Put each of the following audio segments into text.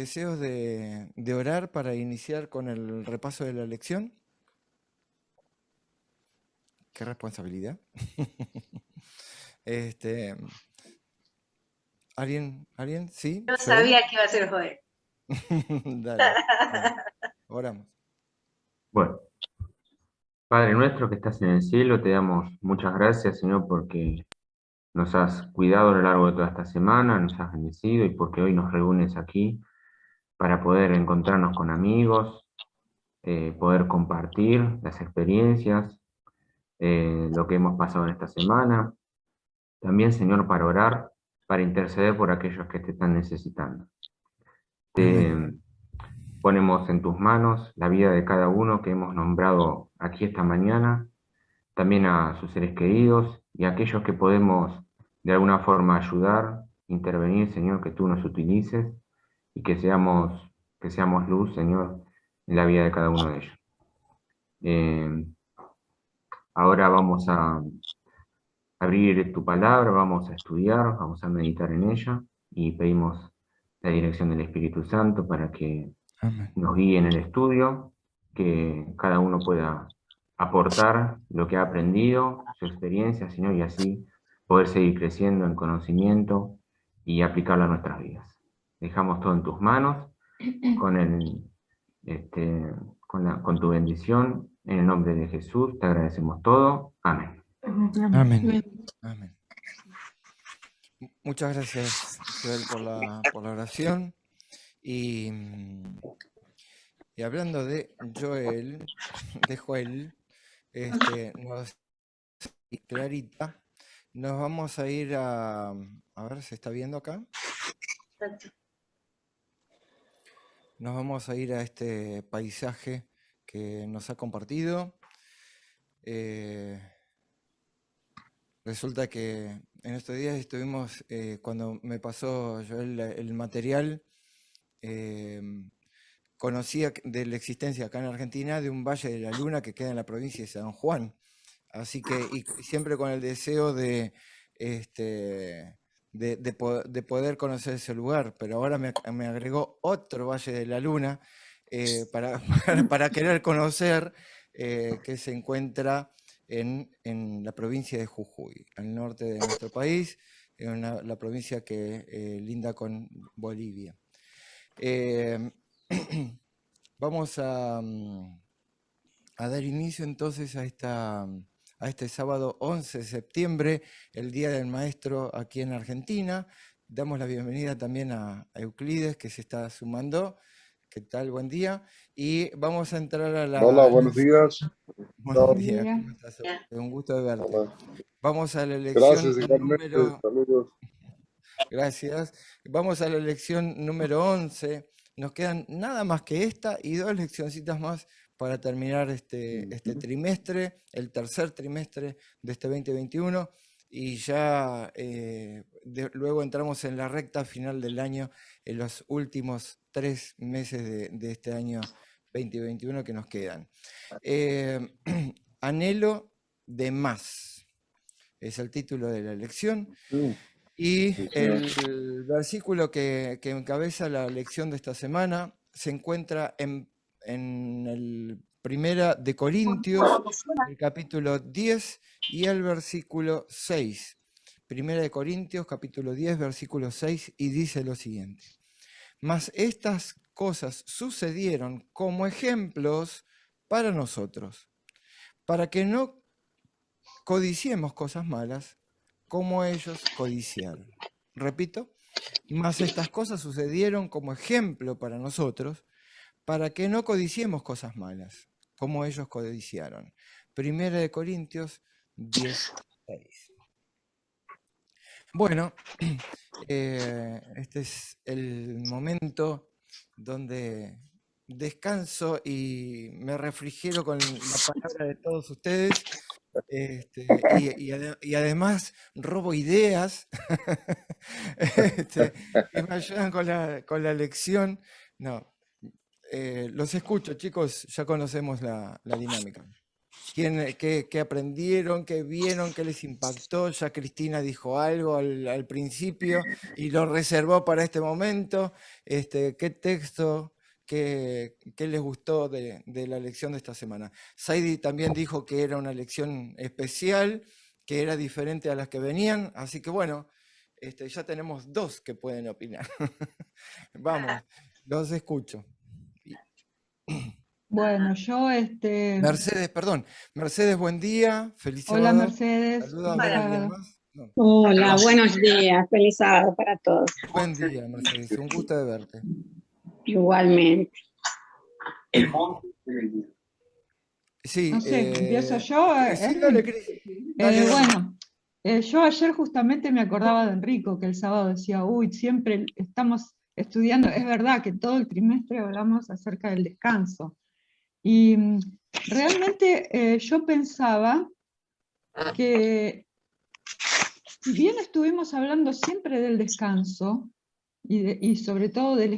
deseos de orar para iniciar con el repaso de la lección? Qué responsabilidad. Este, ¿Alguien? ¿Sí? Yo ¿Joel? sabía que iba a ser Joel. Dale, bueno, oramos. Bueno, Padre nuestro que estás en el cielo, te damos muchas gracias, Señor, porque nos has cuidado a lo largo de toda esta semana, nos has bendecido y porque hoy nos reúnes aquí para poder encontrarnos con amigos, poder compartir las experiencias, lo que hemos pasado en esta semana. También, Señor, para orar, para interceder por aquellos que te están necesitando. Te ponemos en tus manos la vida de cada uno que hemos nombrado aquí esta mañana, también a sus seres queridos y a aquellos que podemos de alguna forma ayudar, intervenir, Señor, que tú nos utilices y que seamos luz, Señor, en la vida de cada uno de ellos. Ahora vamos a abrir tu palabra, vamos a estudiar, vamos a meditar en ella y pedimos la dirección del Espíritu Santo para que Amén. nos guíe en el estudio, que cada uno pueda aportar lo que ha aprendido, su experiencia, Señor, y así poder seguir creciendo en conocimiento y aplicarlo a nuestras vidas. Dejamos todo en tus manos, con tu bendición, en el nombre de Jesús, te agradecemos todo. Amén. Amén. Amén. Muchas gracias, Joel, por la oración. Y hablando de Joel, Clarita, nos vamos a ir a ver, ¿se está viendo acá? Nos vamos a ir a este paisaje que nos ha compartido. Resulta que en estos días estuvimos, cuando me pasó Joel el material, conocía de la existencia acá en Argentina de un Valle de la Luna que queda en la provincia de San Juan. Así que, y siempre con el deseo de poder conocer ese lugar, pero ahora me agregó otro Valle de la Luna para querer conocer, que se encuentra en la provincia de Jujuy, al norte de nuestro país, en la provincia que linda con Bolivia. Vamos a dar inicio entonces a este sábado 11 de septiembre, el Día del Maestro aquí en Argentina. Damos la bienvenida también a Euclides, que se está sumando. ¿Qué tal? Buen día. Y vamos a entrar a la... Hola, buenos días. Buen día, ¿cómo estás? Un gusto de verte. Hola. Vamos a la lección Gracias, igualmente. Saludos. Gracias. Vamos a la lección número 11. Nos quedan nada más que esta y 2 leccioncitas más para terminar este trimestre, el tercer trimestre de este 2021, y ya luego entramos en la recta final del año, en los últimos 3 meses de este año 2021 que nos quedan. Anhelo de más es el título de la lección. Y el versículo que encabeza la lección de esta semana se encuentra en el Primera de Corintios, el capítulo 10 y el versículo 6. Primera de Corintios, capítulo 10, versículo 6, y dice lo siguiente: mas estas cosas sucedieron como ejemplos para nosotros, para que no codiciemos cosas malas como ellos codiciaron. Repito, mas estas cosas sucedieron como ejemplo para nosotros, para que no codiciemos cosas malas como ellos codiciaron. Primera de Corintios 10:6. Bueno, este es el momento donde descanso y me refrigero con la palabra de todos ustedes, y además robo ideas que me ayudan con la lección. No, los escucho, chicos, ya conocemos la dinámica. qué aprendieron, qué vieron, qué les impactó. Ya Cristina dijo algo al principio y lo reservó para este momento. ¿Qué texto, qué les gustó de la lección de esta semana? Saidi también dijo que era una lección especial, que era diferente a las que venían, así que bueno, ya tenemos dos que pueden opinar. Vamos, los escucho. Bueno, yo Mercedes, perdón. Mercedes, buen día. Feliz Hola sábado. Mercedes, Saluda a feliz ver a alguien sábado. más. No. Hola, buenos días, feliz sábado para todos. Buen día, Mercedes. Un gusto de verte. Igualmente. Sí, No sé, empiezo yo. sí, dale, Cris. Dale, dale. Bueno, yo ayer justamente me acordaba de Enrico, que el sábado decía, uy, siempre estamos estudiando, es verdad que todo el trimestre hablamos acerca del descanso. Y realmente yo pensaba que si bien estuvimos hablando siempre del descanso, y sobre todo del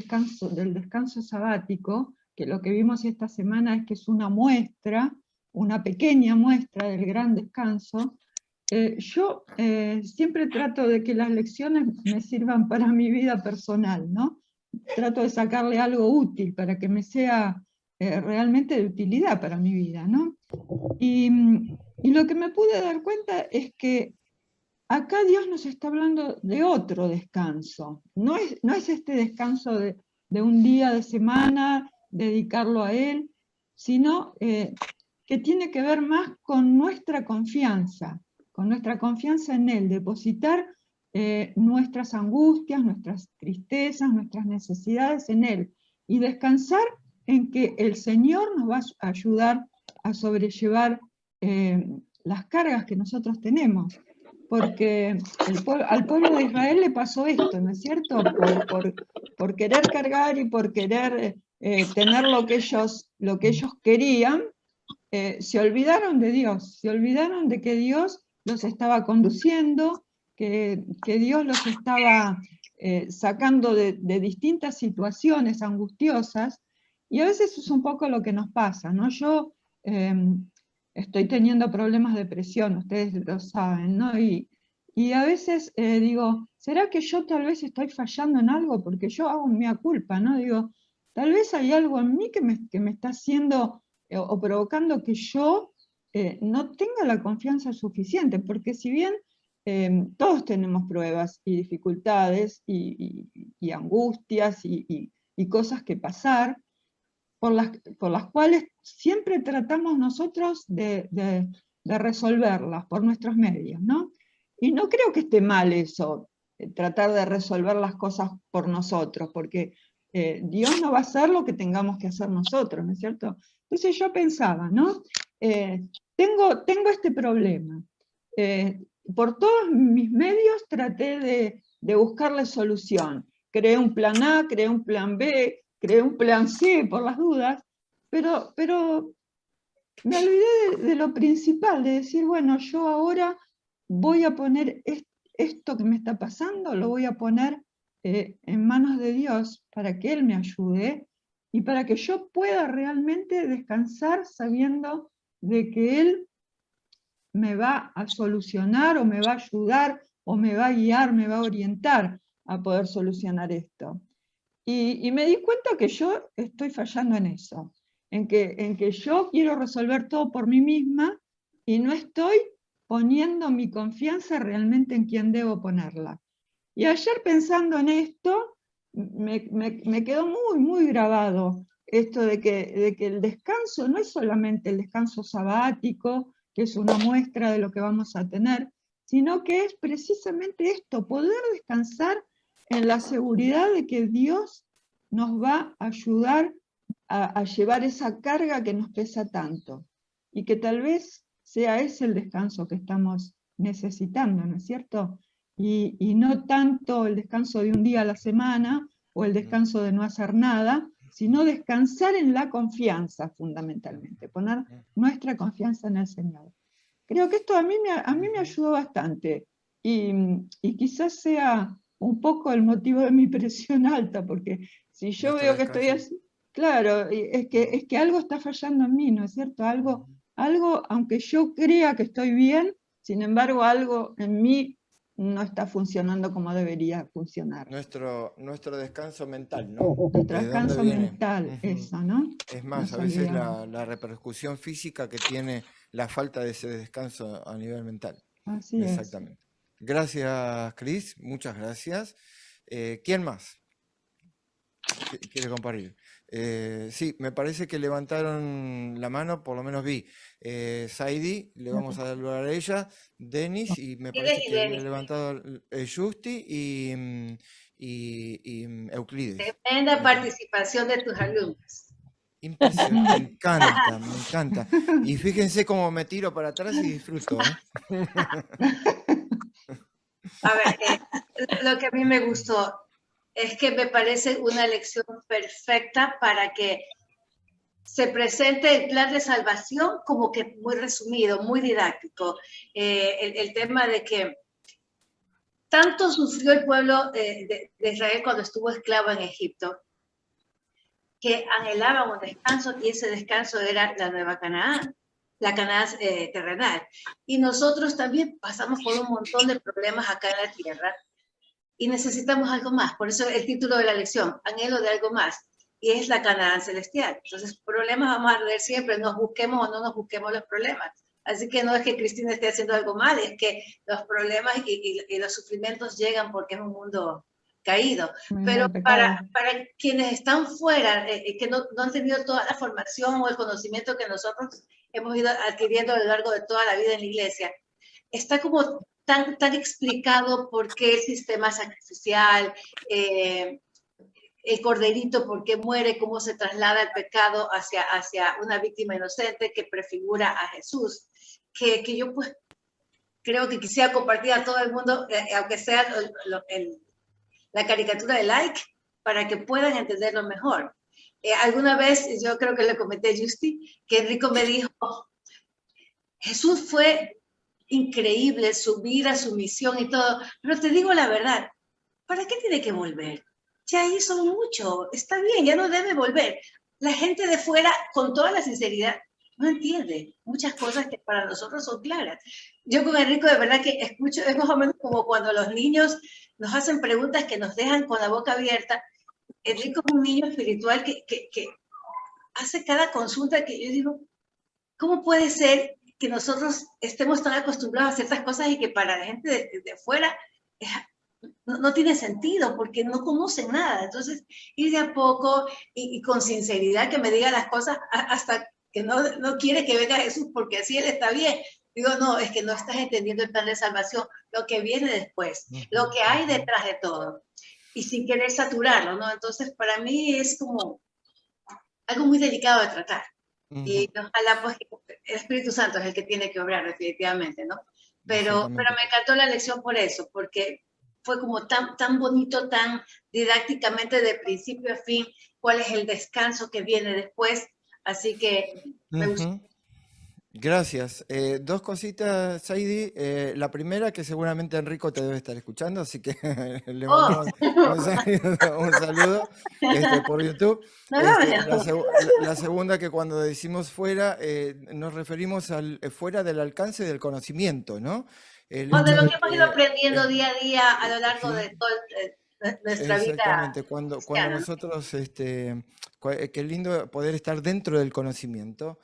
descanso sabático, que lo que vimos esta semana es que es una muestra, una pequeña muestra del gran descanso, yo siempre trato de que las lecciones me sirvan para mi vida personal, ¿no? Trato de sacarle algo útil para que me sea realmente de utilidad para mi vida, ¿no? Y lo que me pude dar cuenta es que acá Dios nos está hablando de otro descanso. No es este descanso de un día de semana, dedicarlo a Él, sino que tiene que ver más con nuestra confianza en Él, depositar nuestras angustias, nuestras tristezas, nuestras necesidades en Él, y descansar en que el Señor nos va a ayudar a sobrellevar las cargas que nosotros tenemos. Porque al pueblo de Israel le pasó esto, ¿no es cierto? Por querer cargar y por querer tener lo que ellos querían, se olvidaron de Dios, se olvidaron de que Dios los estaba conduciendo, que Dios los estaba sacando de distintas situaciones angustiosas, y a veces es un poco lo que nos pasa, ¿no? Yo estoy teniendo problemas de presión, ustedes lo saben, ¿no? Y a veces digo, ¿será que yo tal vez estoy fallando en algo? Porque yo hago mea culpa, ¿no? Digo, tal vez hay algo en mí que me está haciendo o provocando que yo no tenga la confianza suficiente, porque si bien todos tenemos pruebas y dificultades y angustias y cosas que pasar, por las cuales siempre tratamos nosotros de resolverlas por nuestros medios, ¿no? Y no creo que esté mal eso, tratar de resolver las cosas por nosotros, porque Dios no va a hacer lo que tengamos que hacer nosotros, ¿no es cierto? Entonces yo pensaba, ¿no? Tengo este problema. Por todos mis medios traté de buscarle solución. Creé un plan A, creé un plan B, creé un plan C por las dudas, pero me olvidé de lo principal, de decir, bueno, yo ahora voy a poner esto que me está pasando, lo voy a poner en manos de Dios para que Él me ayude y para que yo pueda realmente descansar sabiendo de que Él me va a solucionar o me va a ayudar o me va a guiar, me va a orientar a poder solucionar esto. Y me di cuenta que yo estoy fallando en eso, en que yo quiero resolver todo por mí misma y no estoy poniendo mi confianza realmente en quien debo ponerla. Y ayer pensando en esto, me quedó muy, muy grabado esto de que el descanso no es solamente el descanso sabático, que es una muestra de lo que vamos a tener, sino que es precisamente esto, poder descansar en la seguridad de que Dios nos va a ayudar a llevar esa carga que nos pesa tanto, y que tal vez sea ese el descanso que estamos necesitando, ¿no es cierto? Y no tanto el descanso de un día a la semana o el descanso de no hacer nada, sino descansar en la confianza fundamentalmente, poner nuestra confianza en el Señor. Creo que esto a mí me ayudó bastante y quizás sea un poco el motivo de mi presión alta, porque si yo veo que estoy así, claro, es que algo está fallando en mí, ¿no es cierto? Algo algo, aunque yo crea que estoy bien, sin embargo algo en mí no está funcionando como debería funcionar. Nuestro descanso mental, ¿no? Nuestro ¿De dónde descanso viene? mental, Ujú. eso, ¿no? Es más, Nos a veces olvidamos. la repercusión física que tiene la falta de ese descanso a nivel mental. Así es. Exactamente. Gracias, Cris, muchas gracias. ¿Quién más quiere compartir? Sí, me parece que levantaron la mano, por lo menos vi. Saidi, le vamos a dar lugar a ella. Denis, y me parece que había levantado Justi y Euclides. Tremenda participación de tus alumnos. Impresionante, me encanta, me encanta. Y fíjense cómo me tiro para atrás y disfruto, ¿eh? A ver, lo que a mí me gustó es que me parece una lección perfecta para que se presente el plan de salvación como que muy resumido, muy didáctico. El tema de que tanto sufrió el pueblo de Israel cuando estuvo esclavo en Egipto, que anhelaban un descanso y ese descanso era la nueva Canaán, la Canaán terrenal. Y nosotros también pasamos por un montón de problemas acá en la tierra y necesitamos algo más. Por eso el título de la lección, anhelo de algo más, y es la Canaán celestial. Entonces, problemas vamos a tener siempre, nos busquemos o no nos busquemos los problemas. Así que no es que Cristina esté haciendo algo mal, es que los problemas y los sufrimientos llegan porque es un mundo caído. Pero para quienes están fuera, que no han tenido toda la formación o el conocimiento que nosotros hemos ido adquiriendo a lo largo de toda la vida en la iglesia, está como tan explicado por qué el sistema sacrificial, el corderito, por qué muere, cómo se traslada el pecado hacia una víctima inocente que prefigura a Jesús, que yo pues creo que quisiera compartir a todo el mundo, aunque sea la caricatura de like, para que puedan entenderlo mejor. Alguna vez, yo creo que le comenté a Justi, que Enrico me dijo, Jesús fue increíble, su vida, su misión y todo, pero te digo la verdad, ¿para qué tiene que volver? Ya hizo mucho, está bien, ya no debe volver. La gente de fuera, con toda la sinceridad, no entiende muchas cosas que para nosotros son claras. Yo con Enrico de verdad que escucho, es más o menos como cuando los niños nos hacen preguntas que nos dejan con la boca abierta. Enrico es un niño espiritual que hace cada consulta que yo digo, ¿cómo puede ser que nosotros estemos tan acostumbrados a ciertas cosas y que para la gente de fuera no tiene sentido porque no conocen nada? Entonces, ir de a poco y con sinceridad que me diga las cosas hasta que no quiere que venga Jesús porque así él está bien. Digo, no, es que no estás entendiendo el plan de salvación, lo que viene después, lo que hay detrás de todo. Y sin querer saturarlo, ¿no? Entonces, para mí es como algo muy delicado de tratar. Y ojalá, pues, el Espíritu Santo es el que tiene que obrar, definitivamente, ¿no? Pero me encantó la lección por eso, porque fue como tan bonito, tan didácticamente de principio a fin, cuál es el descanso que viene después. Así que me gustó. Gracias. Dos cositas, Saidi. La primera, que seguramente Enrico te debe estar escuchando, así que le mandamos un saludo por YouTube. La segunda, que cuando decimos fuera, nos referimos al fuera del alcance del conocimiento, ¿no? De lo que hemos ido aprendiendo día a día a lo largo de toda nuestra vida. Exactamente, cuando nosotros, qué lindo poder estar dentro del conocimiento.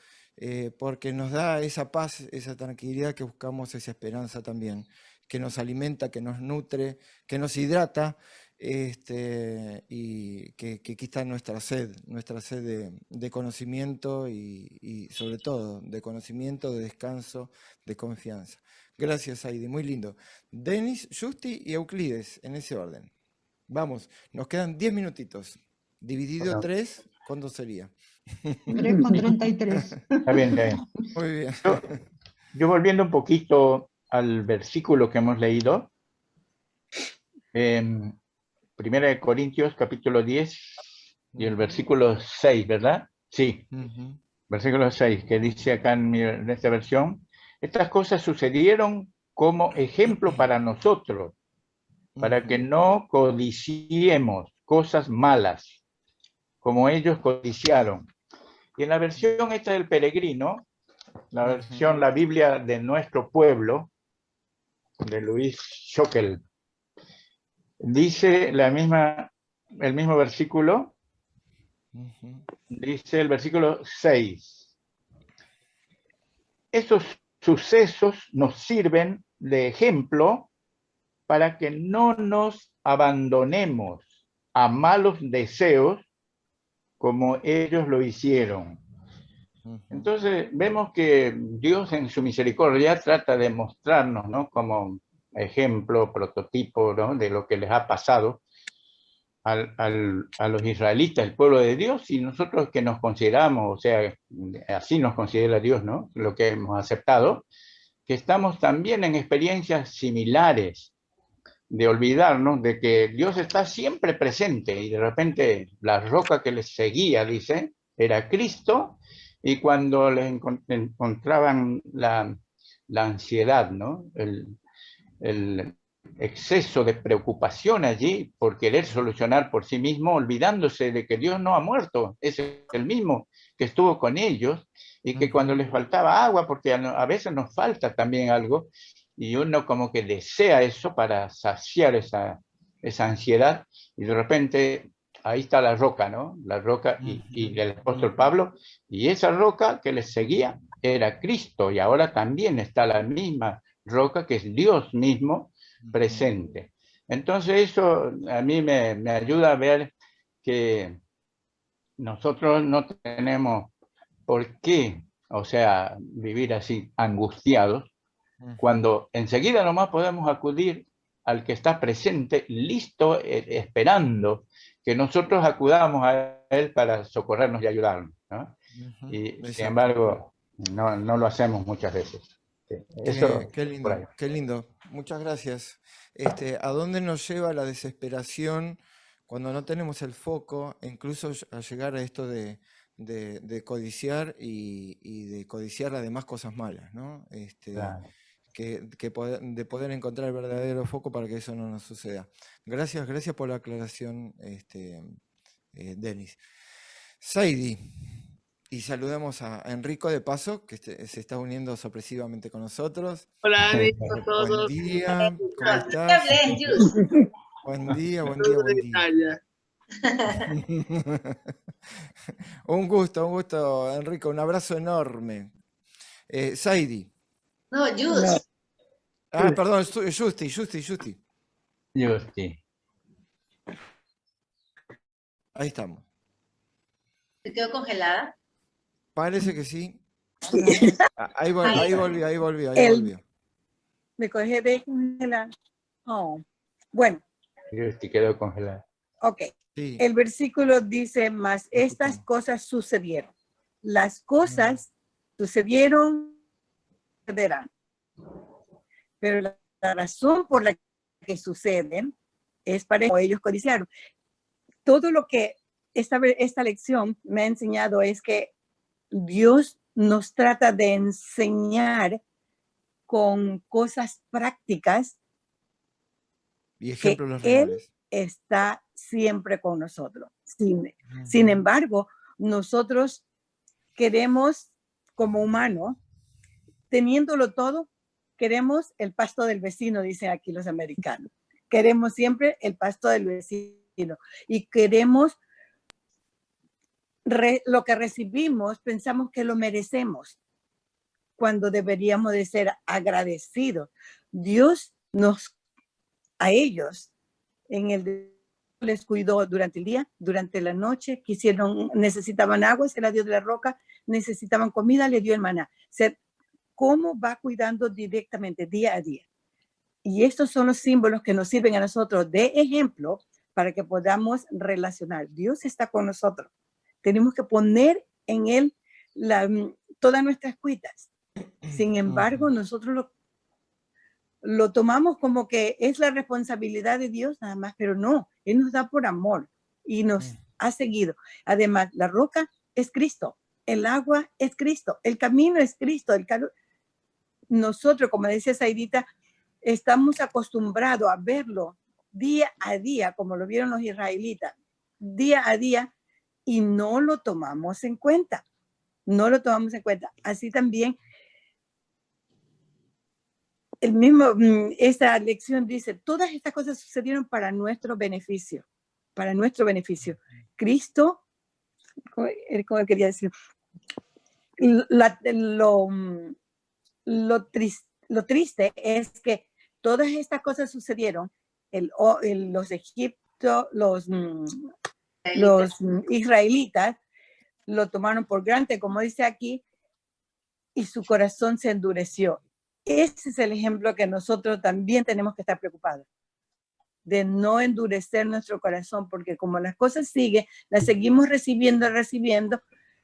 Porque nos da esa paz, esa tranquilidad que buscamos, esa esperanza también, que nos alimenta, que nos nutre, que nos hidrata, y que quita nuestra sed de conocimiento y sobre todo de conocimiento, de descanso, de confianza. Gracias, Aidi, muy lindo. Denis, Justi y Euclides, en ese orden. Vamos, nos quedan 10 minutitos. Dividido 3, ¿cuánto sería? 3,33. Está bien, está bien. Muy bien. Yo volviendo un poquito al versículo que hemos leído, Primera de Corintios, capítulo 10, y el versículo 6, ¿verdad? Sí, versículo 6, que dice acá en esta versión, estas cosas sucedieron como ejemplo para nosotros, para que no codiciemos cosas malas, como ellos codiciaron. Y en la versión esta del Peregrino, la versión, la Biblia de nuestro pueblo, de Luis Schockel. Dice el mismo versículo, dice el versículo 6. Estos sucesos nos sirven de ejemplo para que no nos abandonemos a malos deseos como ellos lo hicieron. Entonces vemos que Dios en su misericordia trata de mostrarnos, ¿no?, como ejemplo, prototipo, ¿no?, de lo que les ha pasado a los israelitas, el pueblo de Dios, y nosotros que nos consideramos, o sea, así nos considera Dios, ¿no?, lo que hemos aceptado, que estamos también en experiencias similares, de olvidarnos de que Dios está siempre presente, y de repente la roca que les seguía, dice, era Cristo, y cuando les encontraban la ansiedad, ¿no?, el exceso de preocupación allí por querer solucionar por sí mismo, olvidándose de que Dios no ha muerto, es el mismo que estuvo con ellos, y que cuando les faltaba agua, porque a veces nos falta también algo, y uno como que desea eso para saciar esa ansiedad, y de repente ahí está la roca, ¿no? La roca y el apóstol Pablo, y esa roca que les seguía era Cristo, y ahora también está la misma roca que es Dios mismo presente. Entonces eso a mí me ayuda a ver que nosotros no tenemos por qué, o sea, vivir así angustiados, cuando enseguida nomás podemos acudir al que está presente, listo, esperando que nosotros acudamos a él para socorrernos y ayudarnos, ¿no? Y sin embargo, no lo hacemos muchas veces. Eso, qué lindo, qué lindo. Muchas gracias. ¿A dónde nos lleva la desesperación cuando no tenemos el foco, incluso a llegar a esto de codiciar y de codiciar además cosas malas, ¿no? claro. De poder encontrar el verdadero foco para que eso no nos suceda. Gracias por la aclaración, Denis. Saidi, y saludamos a Enrico de paso, que se está uniendo sorpresivamente con nosotros. Hola, amigos a todos. Buen día, ¿cómo estás? Buen día. Un gusto, Enrico, un abrazo enorme. Saidi. No, Jus. Ah, perdón, Justi. Ahí estamos. ¿Se quedó congelada? Parece que sí. Ahí volvió. Me cogí de congelar. Oh. Bueno. Justi quedó congelada. Ok. Sí. El versículo dice, mas estas cosas sucedieron. Las cosas sucedieron, pero la razón por la que suceden es para que ellos codiciaron. Todo lo que esta lección me ha enseñado es que Dios nos trata de enseñar con cosas prácticas y ejemplos que reales. Él está siempre con nosotros. Sin embargo, nosotros queremos, como humanos, teniéndolo todo, queremos el pasto del vecino, dicen aquí los americanos. Queremos siempre el pasto del vecino y queremos lo que recibimos, pensamos que lo merecemos, cuando deberíamos de ser agradecidos. Dios a ellos les cuidó durante el día, durante la noche, necesitaban agua, se la dio de la roca, necesitaban comida, le dio el maná. ¿Cómo va cuidando directamente día a día? Y estos son los símbolos que nos sirven a nosotros de ejemplo para que podamos relacionar. Dios está con nosotros. Tenemos que poner en Él todas nuestras cuitas. Sin embargo, nosotros lo tomamos como que es la responsabilidad de Dios nada más, pero no, Él nos da por amor y nos ha seguido. Además, la roca es Cristo, el agua es Cristo, el camino es Cristo, nosotros, como decía Saidita, estamos acostumbrados a verlo día a día, como lo vieron los israelitas, día a día, y no lo tomamos en cuenta. No lo tomamos en cuenta. Así también esta lección dice, todas estas cosas sucedieron para nuestro beneficio, Cristo, ¿cómo quería decir? Lo triste es que todas estas cosas sucedieron, los egipcios, los israelitas lo tomaron por granted, como dice aquí, y su corazón se endureció. Ese es el ejemplo que nosotros también tenemos que estar preocupados, de no endurecer nuestro corazón, porque como las cosas siguen, las seguimos recibiendo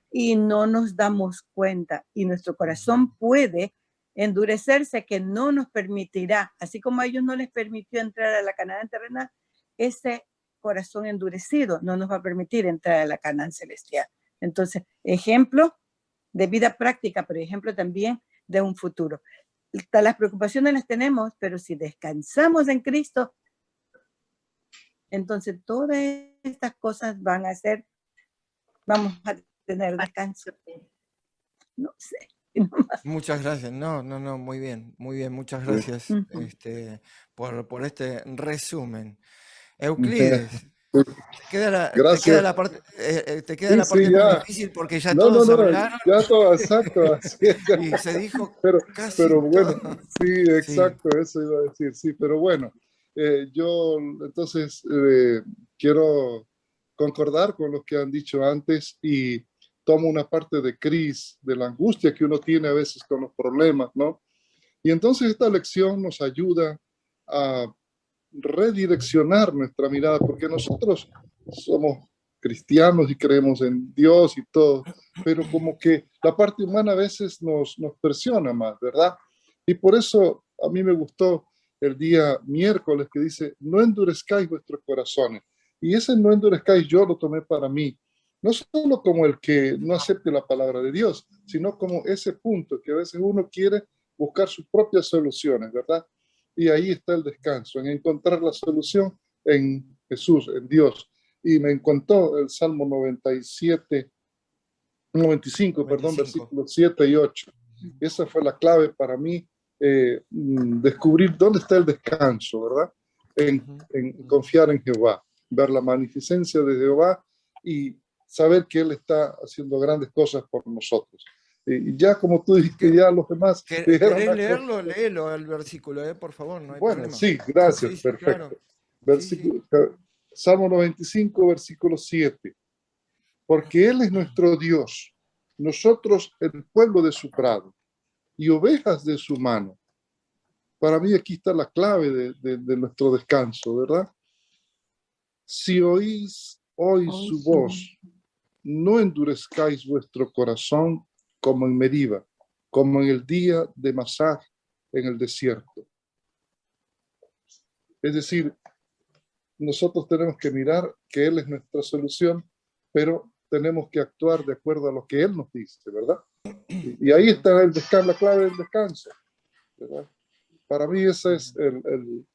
y no nos damos cuenta, y nuestro corazón puede endurecerse, que no nos permitirá, así como a ellos no les permitió entrar a la Canaán terrenal, ese corazón endurecido no nos va a permitir entrar a la Canaán celestial. Entonces, ejemplo de vida práctica, pero ejemplo también de un futuro. Las preocupaciones las tenemos, pero si descansamos en Cristo, entonces todas estas cosas vamos a tener descanso. No sé. Muchas gracias. No, muy bien, muchas gracias por este resumen. Euclides, te queda la parte más difícil porque ya todos hablaron. Ya todo, exacto. Y se dijo pero bueno, todo. Sí, exacto, sí. Eso iba a decir, sí, pero bueno, yo entonces quiero concordar con lo que han dicho antes y tomo una parte de Cris, de la angustia que uno tiene a veces con los problemas, ¿no? Y entonces esta lección nos ayuda a redireccionar nuestra mirada, porque nosotros somos cristianos y creemos en Dios y todo, pero como que la parte humana a veces nos presiona más, ¿verdad? Y por eso a mí me gustó el día miércoles que dice, no endurezcáis vuestros corazones. Y ese no endurezcáis yo lo tomé para mí, no solo como el que no acepte la palabra de Dios, sino como ese punto que a veces uno quiere buscar sus propias soluciones, ¿verdad? Y ahí está el descanso, en encontrar la solución en Jesús, en Dios. Y me encantó el Salmo 95, versículos 7 y 8. Esa fue la clave para mí, descubrir dónde está el descanso, ¿verdad? En confiar en Jehová, ver la magnificencia de Jehová y saber que Él está haciendo grandes cosas por nosotros. Y ya como tú dijiste, ya los demás... ¿Querés leerlo? Léelo el versículo, por favor, no hay problema. Sí, gracias, sí, perfecto. Claro. Salmo 95, versículo 7. Porque Él es nuestro Dios, nosotros el pueblo de su prado, y ovejas de su mano. Para mí aquí está la clave de nuestro descanso, ¿verdad? Si oís hoy su voz, no endurezcáis vuestro corazón como en Meriba, como en el día de Masá en el desierto. Es decir, nosotros tenemos que mirar que Él es nuestra solución, pero tenemos que actuar de acuerdo a lo que Él nos dice, ¿verdad? Y ahí está la clave del descanso, ¿verdad? Para mí ese es el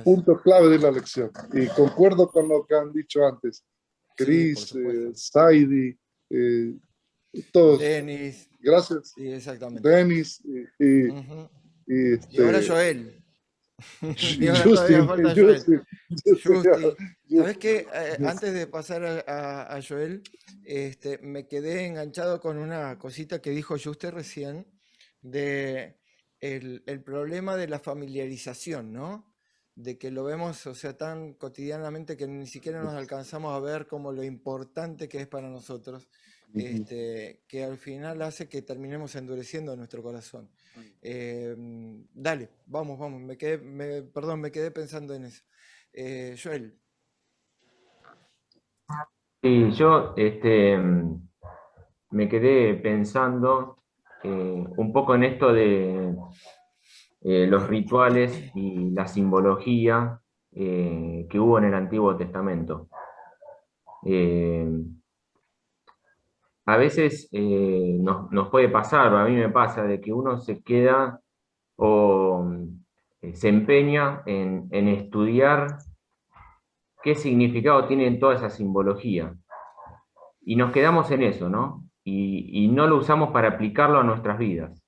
punto clave de la lección. Y concuerdo con lo que han dicho antes. Cris, Saidi, todos. Denis. Gracias. Sí, exactamente. Denis y ahora Joel. Y ahora Justi. ¿Sabes qué? Antes de pasar a Joel, me quedé enganchado con una cosita que dijo Juste recién, de el problema de la familiarización, ¿no? De que lo vemos, o sea, tan cotidianamente que ni siquiera nos alcanzamos a ver como lo importante que es para nosotros, que al final hace que terminemos endureciendo nuestro corazón. Dale, vamos, me quedé pensando en eso. Joel. Sí, yo me quedé pensando un poco en esto de los rituales y la simbología que hubo en el Antiguo Testamento. A veces nos puede pasar, o a mí me pasa, de que uno se queda o se empeña en estudiar qué significado tiene toda esa simbología. Y nos quedamos en eso, ¿no? Y no lo usamos para aplicarlo a nuestras vidas,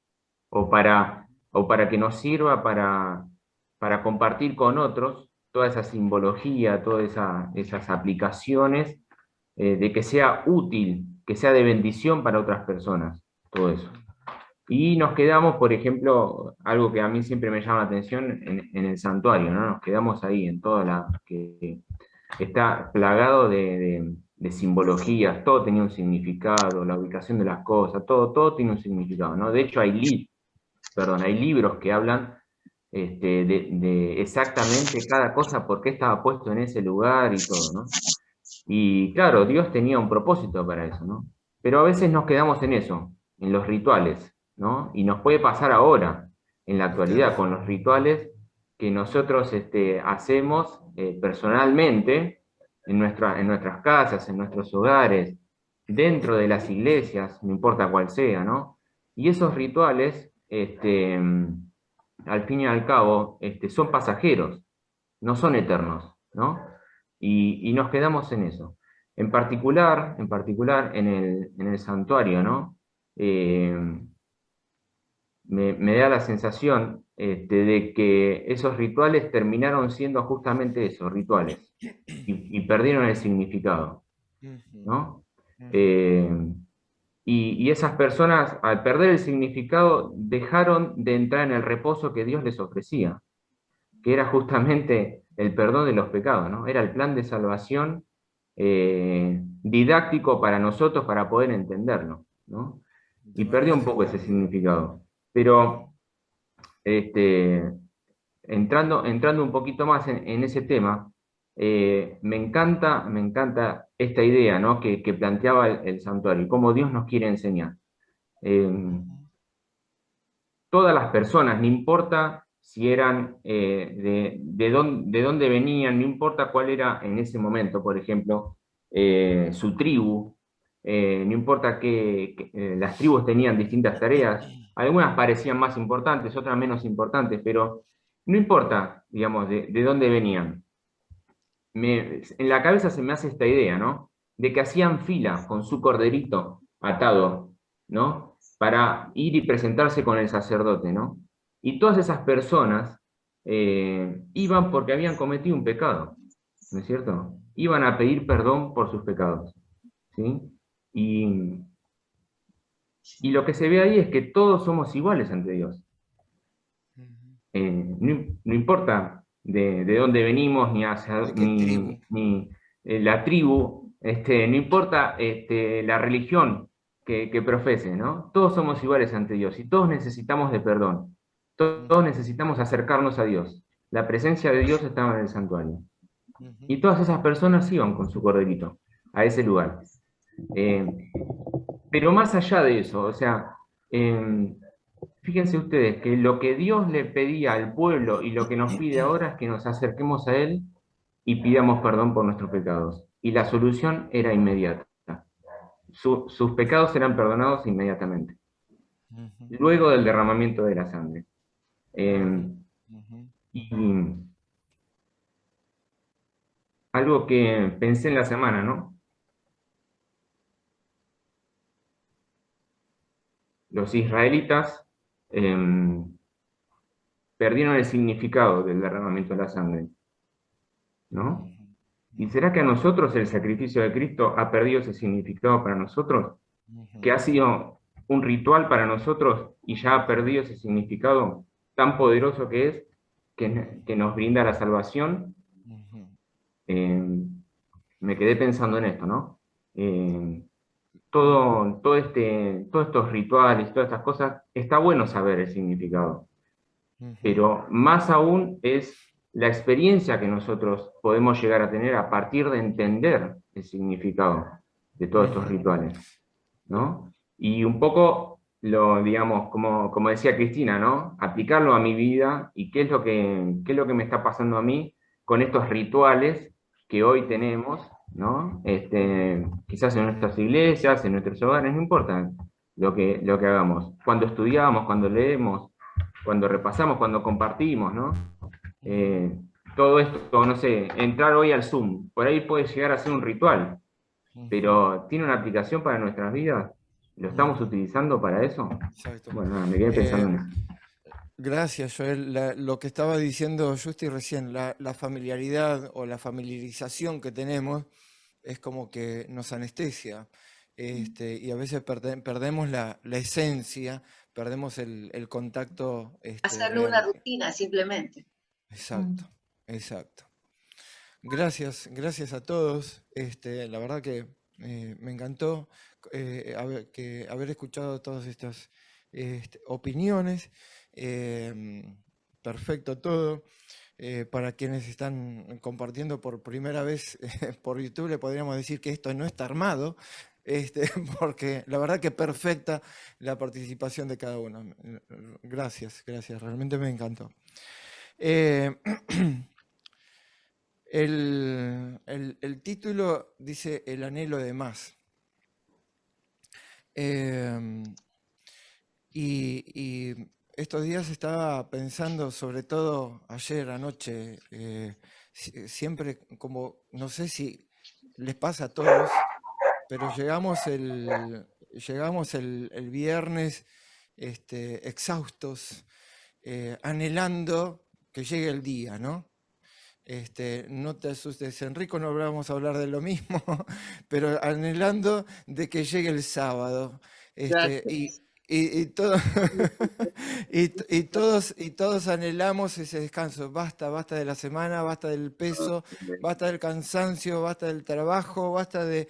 o para o para que nos sirva para compartir con otros toda esa simbología, todas esas aplicaciones, de que sea útil, que sea de bendición para otras personas, todo eso. Y nos quedamos, por ejemplo, algo que a mí siempre me llama la atención en el santuario, ¿no? Nos quedamos ahí en toda que está plagado de simbologías, todo tenía un significado, la ubicación de las cosas, todo tiene un significado, ¿no? De hecho hay libros que hablan de exactamente cada cosa, por qué estaba puesto en ese lugar y todo, ¿no? Y claro, Dios tenía un propósito para eso, ¿no? Pero a veces nos quedamos en eso, en los rituales, ¿no? Y nos puede pasar ahora, en la actualidad, con los rituales que nosotros hacemos personalmente, en nuestras casas, en nuestros hogares, dentro de las iglesias, no importa cuál sea, ¿no? Y esos rituales, al fin y al cabo, son pasajeros, no son eternos, ¿no? Y nos quedamos en eso. En particular en el santuario, ¿no? Me da la sensación de que esos rituales terminaron siendo justamente eso, rituales, y perdieron el significado, ¿no? Y esas personas, al perder el significado, dejaron de entrar en el reposo que Dios les ofrecía, que era justamente el perdón de los pecados, ¿no? Era el plan de salvación didáctico para nosotros para poder entenderlo, ¿no? Y perdió un poco ese significado. Pero entrando un poquito más en ese tema, me encanta esta idea, ¿no? que planteaba el santuario, cómo Dios nos quiere enseñar. Todas las personas, no importa si eran de dónde venían, no importa cuál era en ese momento, por ejemplo, su tribu, no importa que las tribus tenían distintas tareas, algunas parecían más importantes, otras menos importantes, pero no importa, digamos, de dónde venían. En la cabeza se me hace esta idea, ¿no? De que hacían fila con su corderito atado, ¿no? Para ir y presentarse con el sacerdote, ¿no? Y todas esas personas iban porque habían cometido un pecado, ¿no es cierto? Iban a pedir perdón por sus pecados, ¿sí? Y lo que se ve ahí es que todos somos iguales ante Dios. No importa de dónde venimos, ni la tribu, no importa la religión que profese, ¿no? Todos somos iguales ante Dios y todos necesitamos de perdón. Todos necesitamos acercarnos a Dios. La presencia de Dios estaba en el santuario. Y todas esas personas iban con su corderito a ese lugar. Pero más allá de eso, o sea, fíjense ustedes que lo que Dios le pedía al pueblo y lo que nos pide ahora es que nos acerquemos a Él y pidamos perdón por nuestros pecados. Y la solución era inmediata. Sus pecados serán perdonados inmediatamente, luego del derramamiento de la sangre. Y algo que pensé en la semana, ¿no? Los israelitas perdieron el significado del derramamiento de la sangre, ¿no? ¿Y será que a nosotros el sacrificio de Cristo ha perdido ese significado para nosotros? ¿Que ha sido un ritual para nosotros y ya ha perdido ese significado tan poderoso que es, que nos brinda la salvación? Me quedé pensando en esto, ¿no? Todos estos rituales, todas estas cosas, está bueno saber el significado. Pero más aún es la experiencia que nosotros podemos llegar a tener a partir de entender el significado de todos estos rituales, ¿no? Y un poco, digamos, como decía Cristina, ¿no? Aplicarlo a mi vida y qué es lo que me está pasando a mí con estos rituales que hoy tenemos, ¿no? Quizás en nuestras iglesias, en nuestros hogares, no importa lo que hagamos. Cuando estudiamos, cuando leemos, cuando repasamos, cuando compartimos, ¿no? Todo esto, no sé, entrar hoy al Zoom, por ahí puede llegar a ser un ritual, pero ¿tiene una aplicación para nuestras vidas? ¿Lo estamos utilizando para eso? Exacto. Bueno, me quedé pensando en eso. Gracias, Joel. Lo que estaba diciendo Justi recién, la familiaridad o la familiarización que tenemos es como que nos anestesia. Y a veces perdemos la esencia, perdemos el contacto Hacerlo una real. rutina simplemente. Exacto, exacto. Gracias a todos. La verdad que me encantó haber escuchado todas estas opiniones. Perfecto todo. Para quienes están compartiendo por primera vez por YouTube, le podríamos decir que esto no está armado, porque la verdad que perfecta la participación de cada uno. Gracias, realmente me encantó. El título dice El anhelo de más. Y estos días estaba pensando, sobre todo ayer, anoche, siempre como, no sé si les pasa a todos, pero llegamos el viernes exhaustos, anhelando que llegue el día, ¿no? No te asustes, Enrico, no vamos a hablar de lo mismo, pero anhelando de que llegue el sábado. Y todos anhelamos ese descanso. Basta de la semana, basta del peso, basta del cansancio, basta del trabajo, basta de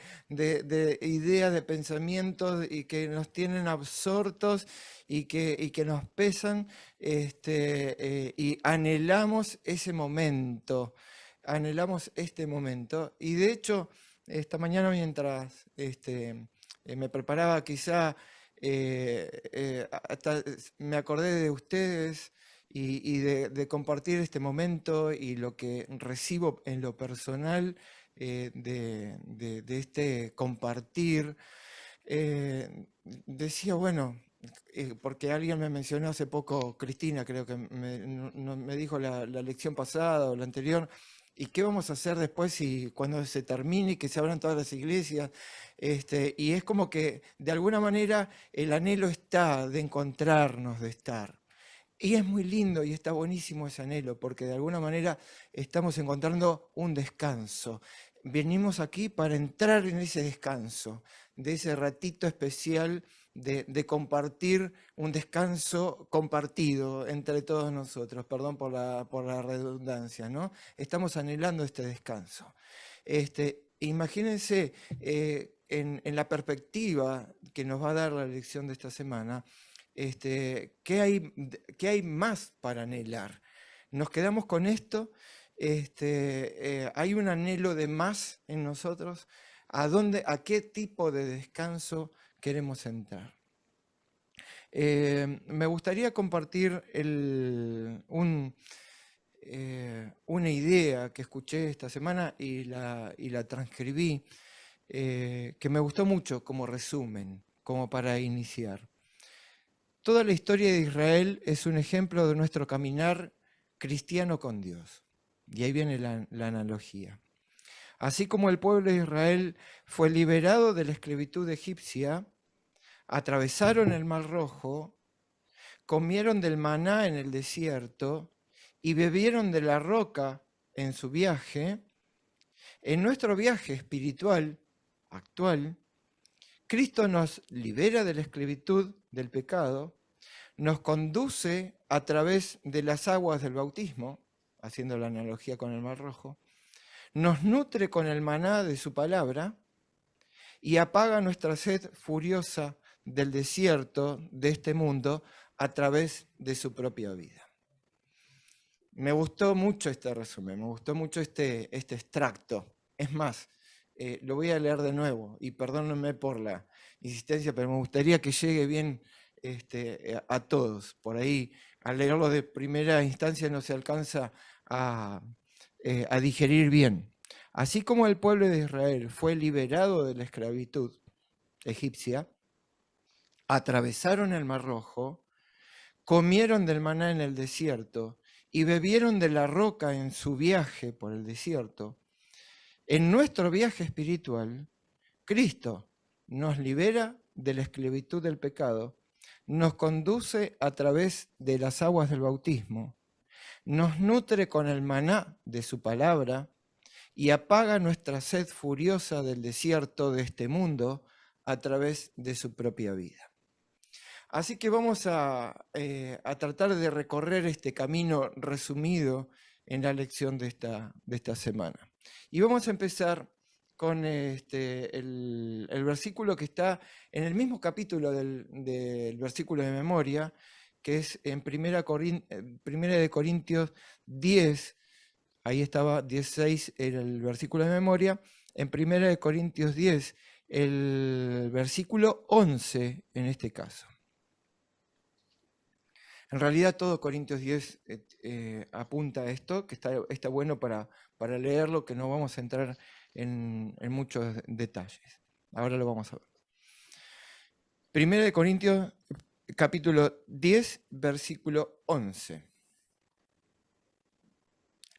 ideas, de pensamientos y que nos tienen absortos y que nos pesan, y anhelamos ese momento, anhelamos este momento. Y de hecho, esta mañana mientras me preparaba quizá, hasta me acordé de ustedes y de compartir este momento y lo que recibo en lo personal de este compartir. Decía, bueno, porque alguien me mencionó hace poco, Cristina creo que me dijo la lección pasada o la anterior, ¿y qué vamos a hacer después cuando se termine y que se abran todas las iglesias? Y es como que de alguna manera el anhelo está de encontrarnos, de estar. Y es muy lindo y está buenísimo ese anhelo, porque de alguna manera estamos encontrando un descanso. Venimos aquí para entrar en ese descanso, de ese ratito especial de compartir un descanso compartido entre todos nosotros. Perdón por la redundancia, ¿no? Estamos anhelando este descanso. Imagínense en la perspectiva que nos va a dar la lección de esta semana, ¿qué hay más para anhelar? Nos quedamos con esto. Hay un anhelo de más en nosotros. ¿A qué tipo de descanso queremos entrar? Me gustaría compartir una idea que escuché esta semana y la transcribí, que me gustó mucho como resumen, como para iniciar. Toda la historia de Israel es un ejemplo de nuestro caminar cristiano con Dios. Y ahí viene la analogía. Así como el pueblo de Israel fue liberado de la esclavitud egipcia, atravesaron el Mar Rojo, comieron del maná en el desierto y bebieron de la roca en su viaje, en nuestro viaje espiritual actual, Cristo nos libera de la esclavitud del pecado, nos conduce a través de las aguas del bautismo, haciendo la analogía con el Mar Rojo, nos nutre con el maná de su palabra y apaga nuestra sed furiosa del desierto de este mundo a través de su propia vida. Me gustó mucho este resumen, me gustó mucho este extracto. Es más, lo voy a leer de nuevo y perdónenme por la insistencia, pero me gustaría que llegue bien a todos. Por ahí, al leerlo de primera instancia no se alcanza a digerir bien. Así como el pueblo de Israel fue liberado de la esclavitud egipcia, atravesaron el Mar Rojo, comieron del maná en el desierto y bebieron de la roca en su viaje por el desierto, en nuestro viaje espiritual, Cristo nos libera de la esclavitud del pecado, nos conduce a través de las aguas del bautismo, nos nutre con el maná de su palabra y apaga nuestra sed furiosa del desierto de este mundo a través de su propia vida. Así que vamos a tratar de recorrer este camino resumido en la lección de esta semana. Y vamos a empezar con el versículo que está en el mismo capítulo del versículo de memoria, que es en 1 de Corintios 10, ahí estaba 16, era el versículo de memoria, en 1 de Corintios 10, el versículo 11 en este caso. En realidad todo Corintios 10 apunta a esto, que está bueno para leerlo, que no vamos a entrar en muchos detalles. Ahora lo vamos a ver. 1 de Corintios, capítulo 10, versículo 11.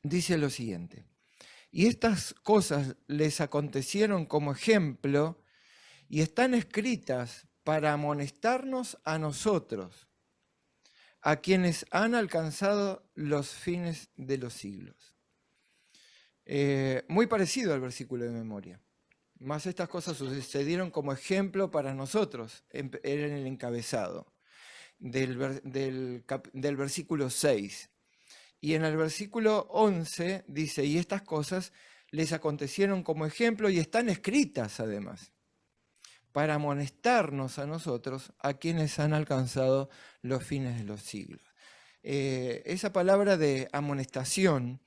Dice lo siguiente: y estas cosas les acontecieron como ejemplo y están escritas para amonestarnos a nosotros, a quienes han alcanzado los fines de los siglos. Muy parecido al versículo de memoria. Más estas cosas sucedieron como ejemplo para nosotros, era en el encabezado del versículo 6. Y en el versículo 11 dice, y estas cosas les acontecieron como ejemplo y están escritas además, para amonestarnos a nosotros, a quienes han alcanzado los fines de los siglos. Esa palabra de amonestación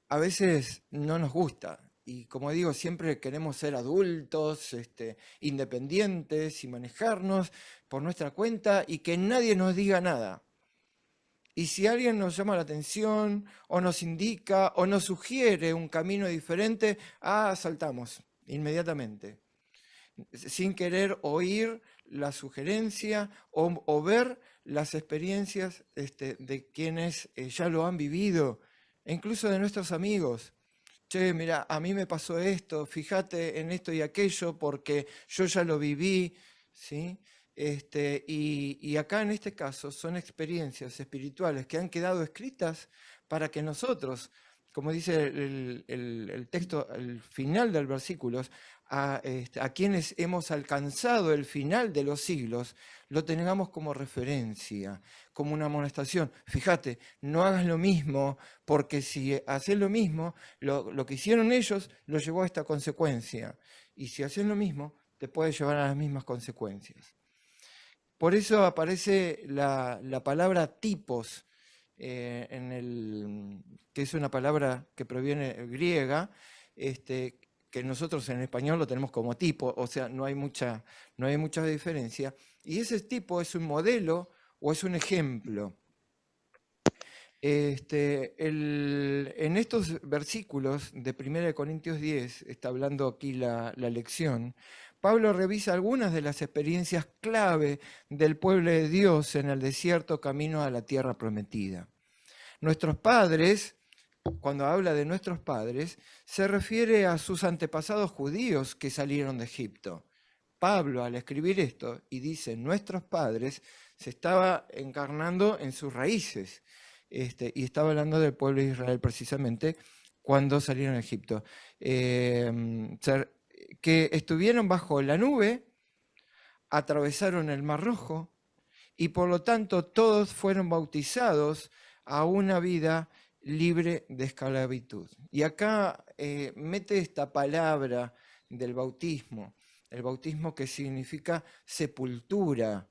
a veces no nos gusta. Y como digo, siempre queremos ser adultos, independientes y manejarnos por nuestra cuenta y que nadie nos diga nada. Y si alguien nos llama la atención o nos indica o nos sugiere un camino diferente, saltamos inmediatamente, sin querer oír la sugerencia o ver las experiencias de quienes ya lo han vivido, e incluso de nuestros amigos. Che, mira, a mí me pasó esto, fíjate en esto y aquello porque yo ya lo viví, ¿sí? Y acá en este caso son experiencias espirituales que han quedado escritas para que nosotros, como dice el texto, el final del versículo, a quienes hemos alcanzado el final de los siglos, lo tengamos como referencia, como una amonestación. Fíjate, no hagas lo mismo, porque si haces lo mismo, lo que hicieron ellos lo llevó a esta consecuencia. Y si haces lo mismo, te puede llevar a las mismas consecuencias. Por eso aparece la palabra tipos, que es una palabra que proviene griega, que nosotros en español lo tenemos como tipo, o sea, no hay mucha diferencia. Y ese tipo es un modelo o es un ejemplo. En estos versículos de 1 Corintios 10, está hablando aquí la lección, Pablo revisa algunas de las experiencias clave del pueblo de Dios en el desierto camino a la tierra prometida. Nuestros padres, cuando habla de nuestros padres, se refiere a sus antepasados judíos que salieron de Egipto. Pablo, al escribir esto, y dice nuestros padres, se estaba encarnando en sus raíces, y estaba hablando del pueblo de Israel precisamente cuando salieron de Egipto. Que estuvieron bajo la nube, atravesaron el Mar Rojo, y por lo tanto todos fueron bautizados a una vida libre de esclavitud. Y acá mete esta palabra del bautismo, el bautismo que significa sepultura,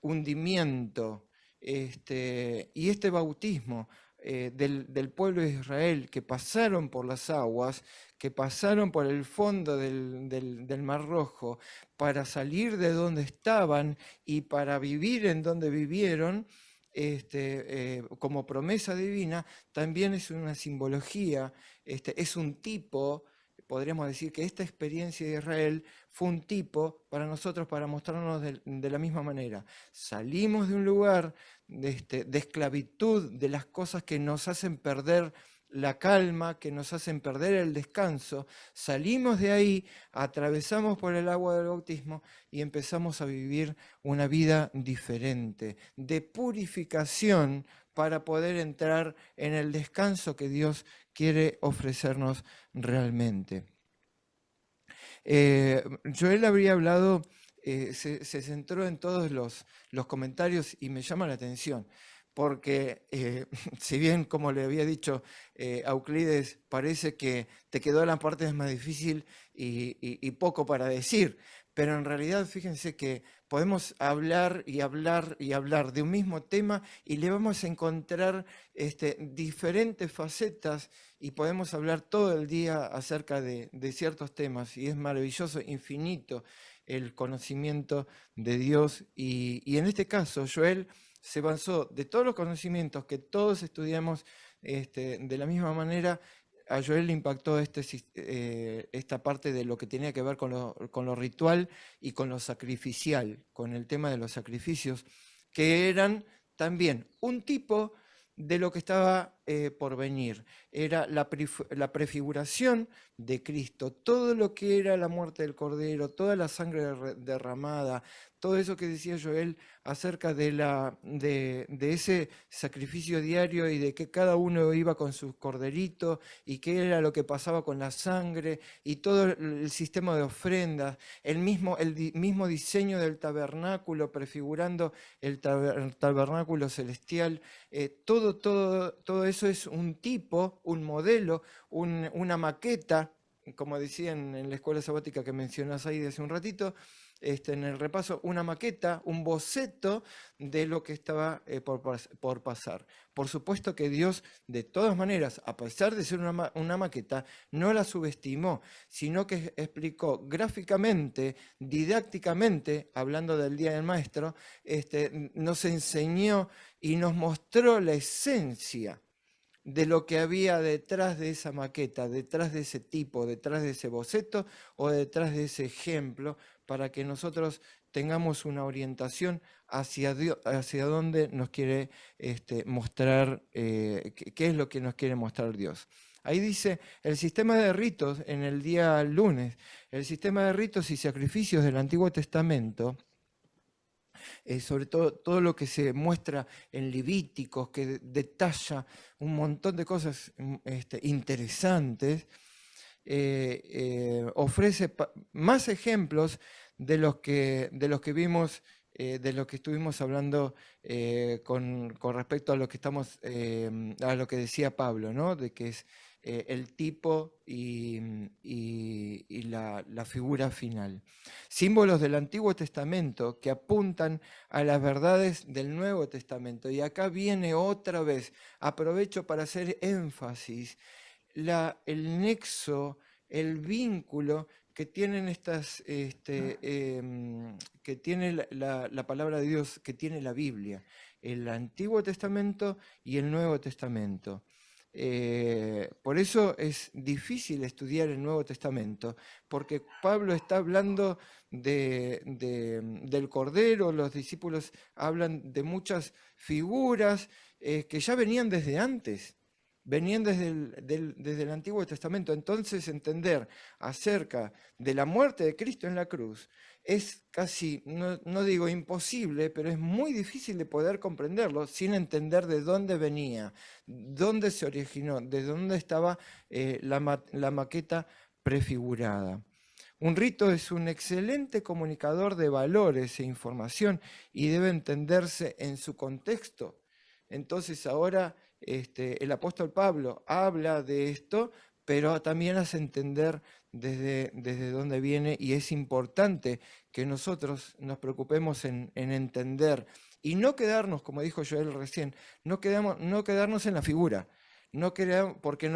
hundimiento, y este bautismo del pueblo de Israel que pasaron por las aguas, que pasaron por el fondo del Mar Rojo para salir de donde estaban y para vivir en donde vivieron, como promesa divina, también es una simbología, es un tipo. Podríamos decir que esta experiencia de Israel fue un tipo para nosotros, para mostrarnos de la misma manera. Salimos de un lugar de esclavitud, de las cosas que nos hacen perder la calma, que nos hacen perder el descanso, salimos de ahí, atravesamos por el agua del bautismo y empezamos a vivir una vida diferente, de purificación para poder entrar en el descanso que Dios quiere ofrecernos realmente. Joel habría hablado, se centró en todos los comentarios y me llama la atención, porque si bien, como le había dicho a Euclides, parece que te quedó la parte más difícil y poco para decir, pero en realidad fíjense que podemos hablar y hablar y hablar de un mismo tema y le vamos a encontrar diferentes facetas y podemos hablar todo el día acerca de ciertos temas y es maravilloso, infinito el conocimiento de Dios y en este caso Joel se basó de todos los conocimientos que todos estudiamos de la misma manera. A Joel le impactó esta parte de lo que tenía que ver con lo ritual y con lo sacrificial, con el tema de los sacrificios, que eran también un tipo de lo que estaba por venir. Era la prefiguración de Cristo, todo lo que era la muerte del Cordero, toda la sangre derramada, todo eso que decía Joel acerca de ese sacrificio diario y de que cada uno iba con su corderito y qué era lo que pasaba con la sangre y todo el sistema de ofrendas, el mismo diseño del tabernáculo prefigurando el tabernáculo celestial, todo eso es un tipo, un modelo, una maqueta, como decían en la escuela sabática que mencionás ahí de hace un ratito, en el repaso, una maqueta, un boceto de lo que estaba por pasar. Por supuesto que Dios, de todas maneras, a pesar de ser una maqueta, no la subestimó, sino que explicó gráficamente, didácticamente, hablando del Día del Maestro, nos enseñó y nos mostró la esencia de lo que había detrás de esa maqueta, detrás de ese tipo, detrás de ese boceto o detrás de ese ejemplo, para que nosotros tengamos una orientación hacia dónde nos quiere mostrar, qué es lo que nos quiere mostrar Dios. Ahí dice, el sistema de ritos en el día lunes, el sistema de ritos y sacrificios del Antiguo Testamento, sobre todo lo que se muestra en Levíticos, que detalla un montón de cosas interesantes, ofrece más ejemplos de los que vimos, de lo que estuvimos hablando con respecto a lo que a lo que decía Pablo, ¿no? De que es el tipo y la figura final. Símbolos del Antiguo Testamento que apuntan a las verdades del Nuevo Testamento. Y acá viene otra vez, aprovecho para hacer énfasis, el nexo, el vínculo que tienen que tiene la palabra de Dios, que tiene la Biblia, el Antiguo Testamento y el Nuevo Testamento. Por eso es difícil estudiar el Nuevo Testamento, porque Pablo está hablando del Cordero, los discípulos hablan de muchas figuras que ya venían desde antes. Venían desde el Antiguo Testamento. Entonces entender acerca de la muerte de Cristo en la cruz es casi, no digo imposible, pero es muy difícil de poder comprenderlo sin entender de dónde venía, dónde se originó, de dónde estaba la maqueta prefigurada. Un rito es un excelente comunicador de valores e información y debe entenderse en su contexto. Entonces ahora el apóstol Pablo habla de esto, pero también hace entender desde dónde viene y es importante que nosotros nos preocupemos en entender y no quedarnos, como dijo Joel recién, no quedarnos en la figura. No queremos, porque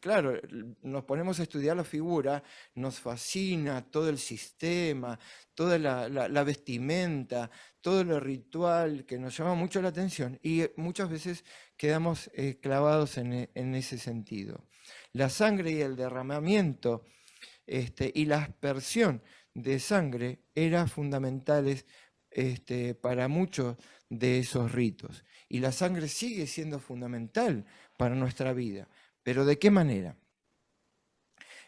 claro, nos ponemos a estudiar la figura, nos fascina todo el sistema, toda la vestimenta, todo lo ritual que nos llama mucho la atención y muchas veces quedamos clavados en ese sentido. La sangre y el derramamiento y la aspersión de sangre eran fundamentales para muchos de esos ritos. Y la sangre sigue siendo fundamental para nuestra vida, Pero ¿de qué manera?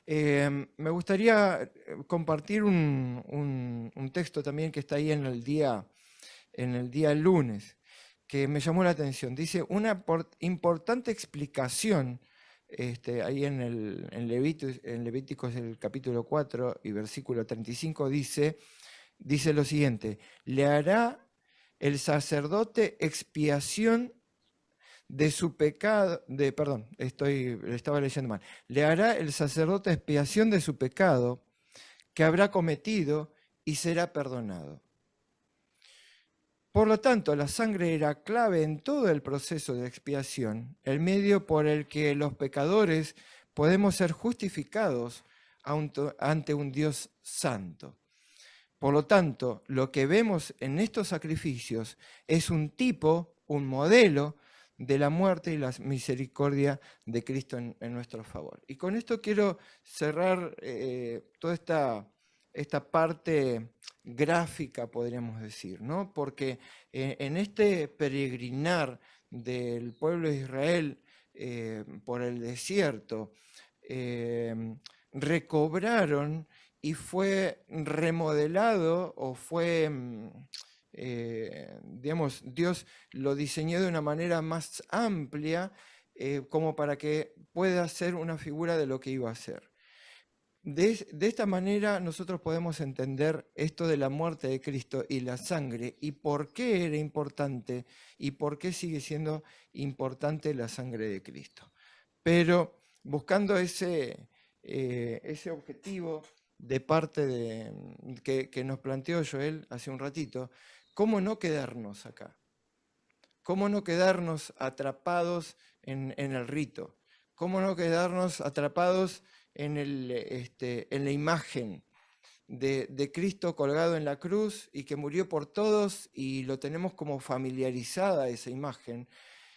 Me gustaría compartir un texto también que está ahí en el día lunes, que me llamó la atención. Dice, una importante explicación, ahí en Levíticos, el capítulo 4 y versículo 35, dice lo siguiente: le hará el sacerdote expiación de su pecado, estaba leyendo mal. Le hará el sacerdote expiación de su pecado que habrá cometido y será perdonado. Por lo tanto, la sangre era clave en todo el proceso de expiación, el medio por el que los pecadores podemos ser justificados ante un Dios santo. Por lo tanto, lo que vemos en estos sacrificios es un tipo, un modelo de la muerte y la misericordia de Cristo en nuestro favor. Y con esto quiero cerrar toda esta parte gráfica, podríamos decir, ¿no? Porque en este peregrinar del pueblo de Israel por el desierto, recobraron y fue remodelado o fue, digamos, Dios lo diseñó de una manera más amplia como para que pueda ser una figura de lo que iba a ser. De esta manera nosotros podemos entender esto de la muerte de Cristo y la sangre y por qué era importante y por qué sigue siendo importante la sangre de Cristo. Pero buscando ese objetivo de parte que nos planteó Joel hace un ratito, ¿cómo no quedarnos acá? ¿Cómo no quedarnos atrapados en el rito? ¿Cómo no quedarnos atrapados en la imagen de Cristo colgado en la cruz y que murió por todos y lo tenemos como familiarizada esa imagen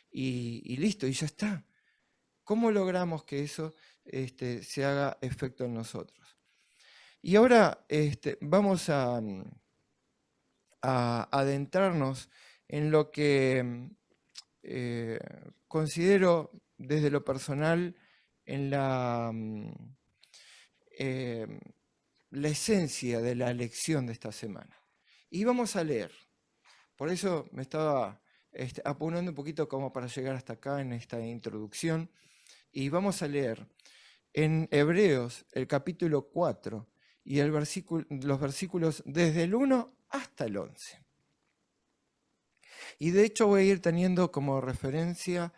y listo, y ya está? ¿Cómo logramos que eso se haga efecto en nosotros? Y ahora vamos a adentrarnos en lo que considero desde lo personal en la esencia de la lección de esta semana. Y vamos a leer. Por eso me estaba apurando un poquito como para llegar hasta acá en esta introducción. Y vamos a leer en Hebreos el capítulo 4 y los versículos desde el 1 hasta el 11. Y de hecho voy a ir teniendo como referencia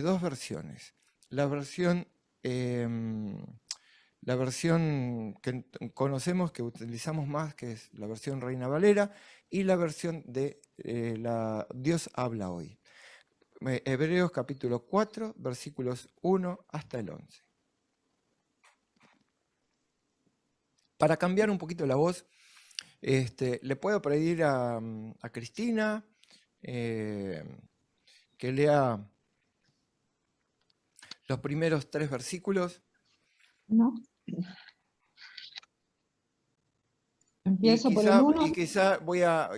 dos versiones. La versión que conocemos, que utilizamos más, que es la versión Reina Valera, y la versión de Dios habla hoy. Hebreos capítulo 4, versículos 1 hasta el 11. Para cambiar un poquito la voz, le puedo pedir a Cristina que lea los primeros 3 versículos. No. Empiezo por el 1. Y quizá voy a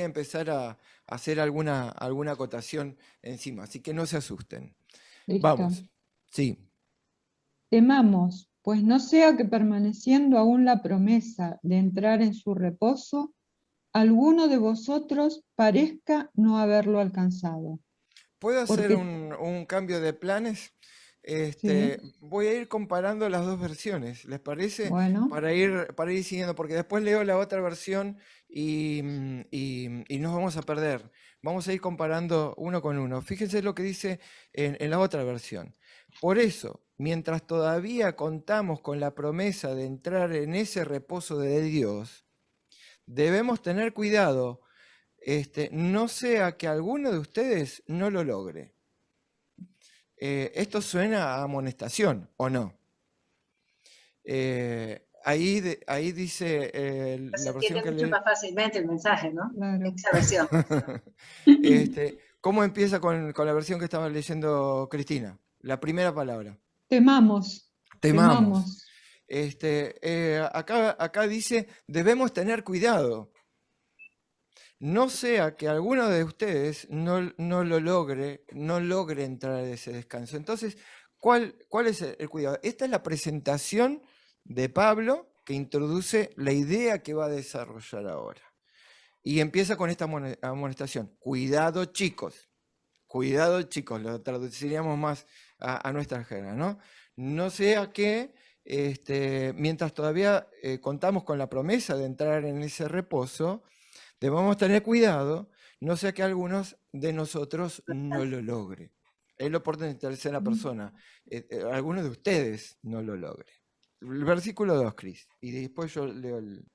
empezar a hacer alguna acotación encima, así que no se asusten. Listo. Vamos. Sí. Temamos, pues no sea que permaneciendo aún la promesa de entrar en su reposo, alguno de vosotros parezca no haberlo alcanzado. ¿Puedo hacer Porque- un cambio de planes? Sí. Voy a ir comparando las dos versiones, ¿les parece? Bueno. Para ir siguiendo, porque después leo la otra versión y nos vamos a perder. Vamos a ir comparando uno con uno. Fíjense lo que dice en la otra versión. Por eso, mientras todavía contamos con la promesa de entrar en ese reposo de Dios, debemos tener cuidado, no sea que alguno de ustedes no lo logre. Esto suena a amonestación, ¿o no? Ahí dice la versión que mucho más fácilmente el mensaje, ¿no? Claro. Esa versión. ¿Cómo empieza con la versión que estaba leyendo Cristina? La primera palabra. Temamos. Temamos. Acá dice, debemos tener cuidado. No sea que alguno de ustedes no logre entrar a ese descanso. Entonces, ¿cuál es el cuidado? Esta es la presentación de Pablo que introduce la idea que va a desarrollar ahora. Y empieza con esta amonestación. Cuidado, chicos. Cuidado, chicos. Lo traduciríamos más a nuestra jerga, ¿no? No sea que mientras todavía contamos con la promesa de entrar en ese reposo, debemos tener cuidado, no sea que algunos de nosotros no lo logre. Él lo pone en tercera persona. Algunos de ustedes no lo logre. El versículo 2, Cris. Y después yo leo el...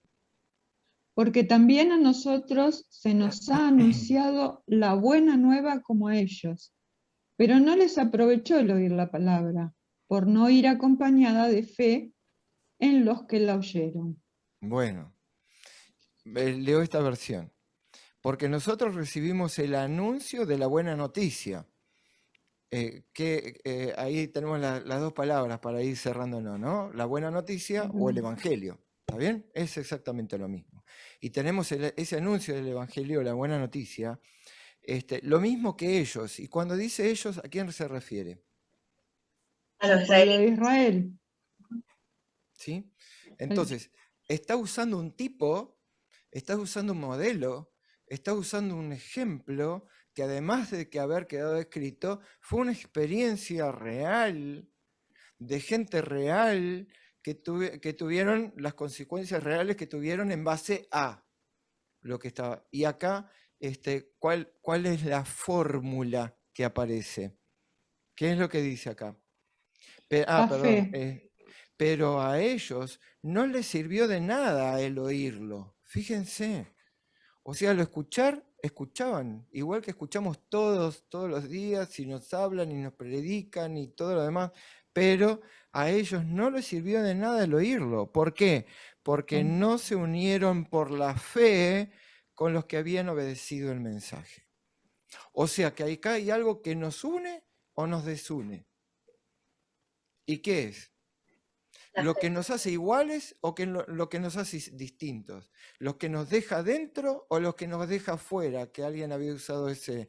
Porque también a nosotros se nos ha anunciado la buena nueva como a ellos, pero no les aprovechó el oír la palabra, por no ir acompañada de fe en los que la oyeron. Bueno, leo esta versión. Porque nosotros recibimos el anuncio de la buena noticia. Ahí tenemos las dos palabras para ir cerrándonos, ¿no? La buena noticia o el evangelio. ¿Está bien? Es exactamente lo mismo. Y tenemos ese anuncio del evangelio, la buena noticia, lo mismo que ellos. Y cuando dice ellos, ¿a quién se refiere? A los Al pueblo de israelitas. Israel. ¿Sí? Entonces, está usando un tipo, está usando un modelo, está usando un ejemplo que además de que haber quedado escrito, fue una experiencia real, de gente real, que tuvieron las consecuencias reales que tuvieron en base a lo que estaba. Y acá, ¿cuál es la fórmula que aparece? ¿Qué es lo que dice acá? Perdón. Pero a ellos no les sirvió de nada el oírlo. Fíjense. O sea, al escuchaban, igual que escuchamos todos los días, y nos hablan y nos predican y todo lo demás, pero a ellos no les sirvió de nada el oírlo. ¿Por qué? Porque no se unieron por la fe con los que habían obedecido el mensaje. O sea que acá hay algo que nos une o nos desune. ¿Y qué es? Lo que nos hace iguales o lo que nos hace distintos. Los que nos deja dentro o los que nos deja fuera, que alguien había usado ese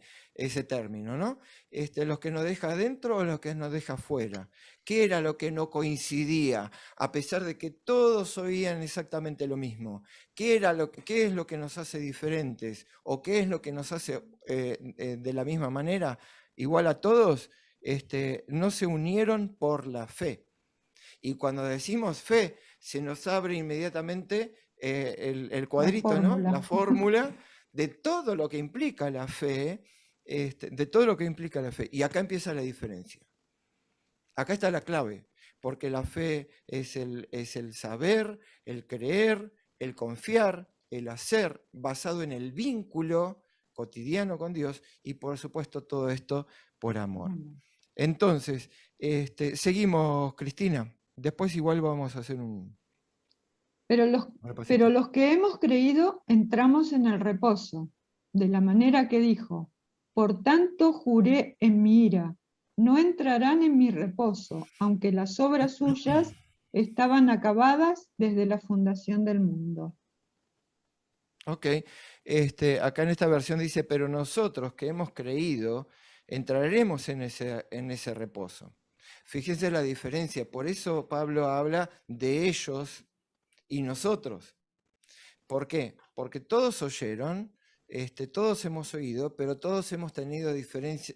término, ¿no? Los que nos deja dentro o los que nos deja fuera. ¿Qué era lo que no coincidía? A pesar de que todos oían exactamente lo mismo. ¿Qué es lo que nos hace diferentes? ¿O qué es lo que nos hace de la misma manera igual a todos? No se unieron por la fe. Y cuando decimos fe, se nos abre inmediatamente el cuadrito, ¿no? La fórmula de todo lo que implica la fe, de todo lo que implica la fe. Y acá empieza la diferencia. Acá está la clave, porque la fe es el saber, el creer, el confiar, el hacer, basado en el vínculo cotidiano con Dios, y por supuesto todo esto por amor. Entonces, seguimos, Cristina. Después igual vamos a hacer un... Pero los que hemos creído entramos en el reposo, de la manera que dijo, por tanto juré en mi ira, no entrarán en mi reposo, aunque las obras suyas estaban acabadas desde la fundación del mundo. Ok, acá en esta versión dice, pero nosotros que hemos creído, entraremos en ese reposo. Fíjense la diferencia, por eso Pablo habla de ellos y nosotros. ¿Por qué? Porque todos oyeron, todos hemos oído, pero todos hemos tenido diferentes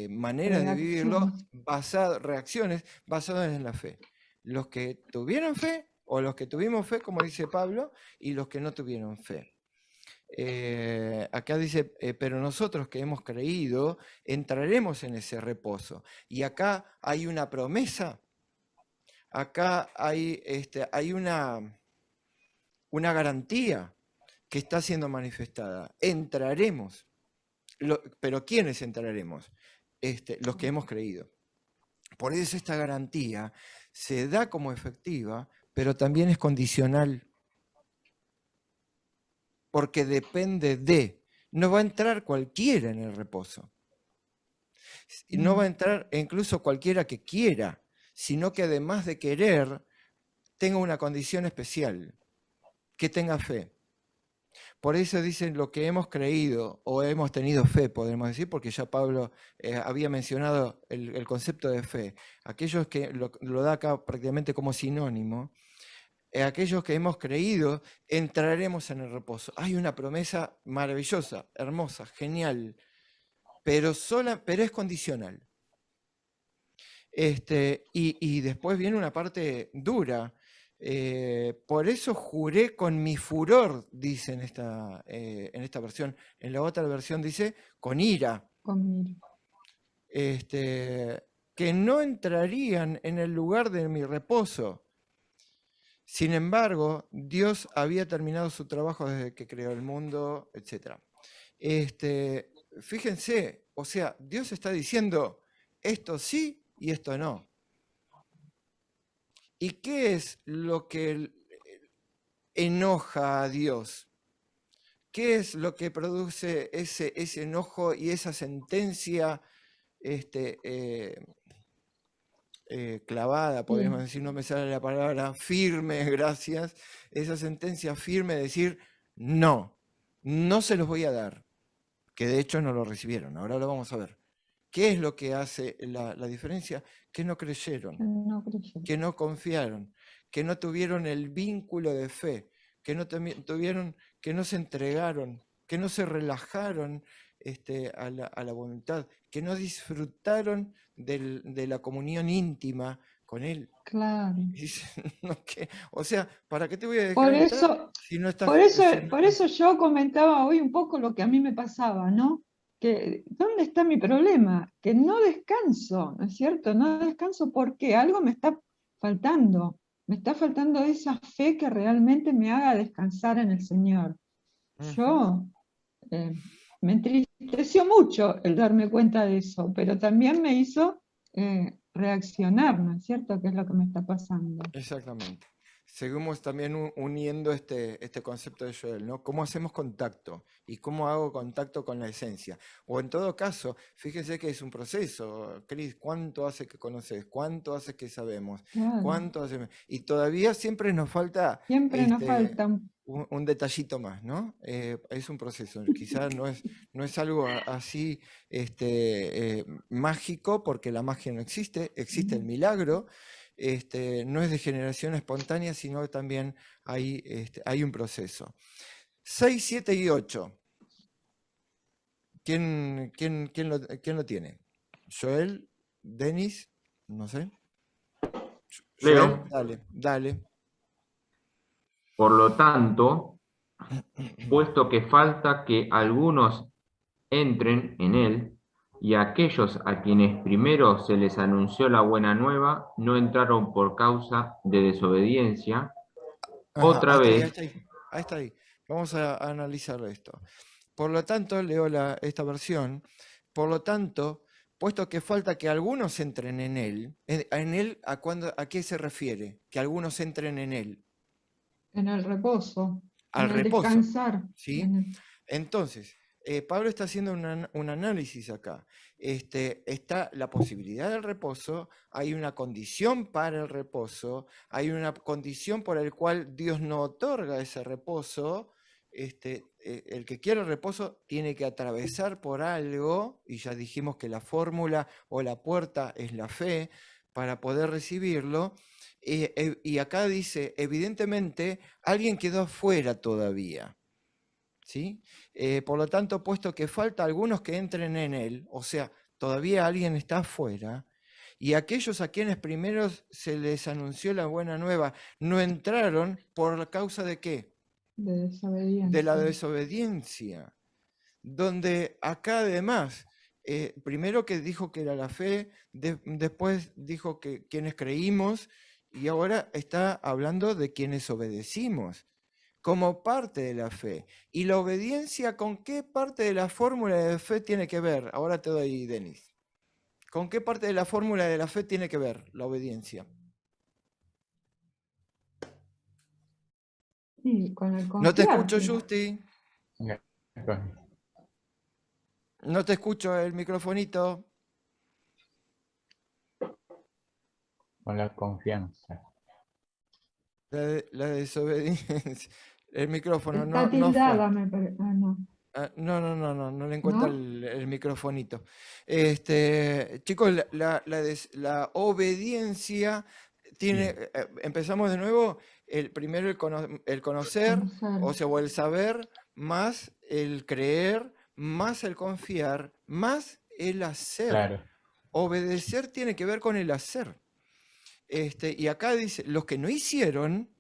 maneras de vivirlo, reacciones basadas en la fe. Los que tuvieron fe, o los que tuvimos fe, como dice Pablo, y los que no tuvieron fe. Acá dice, pero nosotros que hemos creído, entraremos en ese reposo. Y acá hay una promesa, acá hay una garantía que está siendo manifestada. Entraremos. Pero ¿quiénes entraremos? Los que hemos creído. Por eso esta garantía se da como efectiva, pero también es condicional. Porque depende de, no va a entrar cualquiera en el reposo. No va a entrar incluso cualquiera que quiera, sino que además de querer, tenga una condición especial, que tenga fe. por eso dicen lo que hemos creído o hemos tenido fe, podemos decir, porque ya Pablo había mencionado el concepto de fe. Aquellos que lo da acá prácticamente como sinónimo, aquellos que hemos creído, entraremos en el reposo. Hay una promesa maravillosa, hermosa, genial, pero es condicional. Y después viene una parte dura. Por eso juré con mi furor, dice en esta versión. En la otra versión dice con ira. Con Que no entrarían en el lugar de mi reposo. Sin embargo, Dios había terminado su trabajo desde que creó el mundo, etc. Fíjense, o sea, Dios está diciendo esto sí y esto no. ¿Y qué es lo que enoja a Dios? ¿Qué es lo que produce ese enojo y esa sentencia clavada, podríamos decir, no me sale la palabra, firme, gracias, esa sentencia firme de decir, no, no se los voy a dar, que de hecho no lo recibieron, ahora lo vamos a ver. ¿Qué es lo que hace la diferencia? Que no creyeron, que no confiaron, que no tuvieron el vínculo de fe, que no tuvieron, que no se entregaron, que no se relajaron a la voluntad, que no disfrutaron de la comunión íntima con Él. Claro. O sea, ¿para qué te voy a dejar entrar si no estás? Por eso yo comentaba hoy un poco lo que a mí me pasaba, ¿no? Que, ¿dónde está mi problema? Que no descanso, ¿no es cierto? No descanso porque algo me está faltando esa fe que realmente me haga descansar en el Señor. Yo, me entristeció mucho el darme cuenta de eso, pero también me hizo reaccionar, ¿no es cierto? ¿Qué es lo que me está pasando? Exactamente. Seguimos también uniendo este concepto de Joel, ¿no? ¿Cómo hacemos contacto? ¿Y cómo hago contacto con la esencia? O en todo caso, fíjense que es un proceso, Cris, ¿cuánto hace que conoces? ¿Cuánto hace que sabemos? Claro. ¿Cuánto hace? Y todavía siempre nos falta, nos falta un detallito más, ¿no? Es un proceso, quizás no es algo así mágico, porque la magia no existe, existe el milagro. No es de generación espontánea, sino que también hay un proceso. 6, 7 y 8. ¿Quién lo tiene? ¿Joel? ¿Denis? No sé. Leo. Joel, dale. Por lo tanto, puesto que falta que algunos entren en él, y aquellos a quienes primero se les anunció la buena nueva no entraron por causa de desobediencia. Ajá, Otra vez. Ahí está. Vamos a analizar esto. Por lo tanto, leo esta versión. Por lo tanto, puesto que falta que algunos entren en él, ¿a qué se refiere? Que algunos entren en él. En el reposo. Al en el reposo. Descansar. ¿Sí? Entonces, Pablo está haciendo un análisis acá. Está la posibilidad del reposo, hay una condición para el reposo, hay una condición por la cual Dios no otorga ese reposo. El que quiere el reposo tiene que atravesar por algo, y ya dijimos que la fórmula o la puerta es la fe para poder recibirlo. Y acá dice, evidentemente, alguien quedó afuera todavía. ¿Sí? Por lo tanto, puesto que falta algunos que entren en él, o sea, todavía alguien está afuera, y aquellos a quienes primero se les anunció la buena nueva no entraron por causa de ¿qué? De desobediencia. De la desobediencia. Donde acá además, primero que dijo que era la fe, después dijo que quienes creímos, y ahora está hablando de quienes obedecimos como parte de la fe. ¿Y la obediencia con qué parte de la fórmula de fe tiene que ver? Ahora te doy, Denis. ¿Con qué parte de la fórmula de la fe tiene que ver la obediencia? Sí, con el No te escucho, confiar. Justi. No te escucho el microfonito. Con la confianza. La desobediencia. El micrófono Está no tildada, fue. me parece. Ah, no. No le encuentra ¿No? el microfonito. Chicos, la obediencia tiene, empezamos de nuevo, primero el conocer, Conocer. o sea, o el saber, más el creer, más el confiar, más el hacer. Claro. Obedecer tiene que ver con el hacer. Y acá dice, los que no hicieron,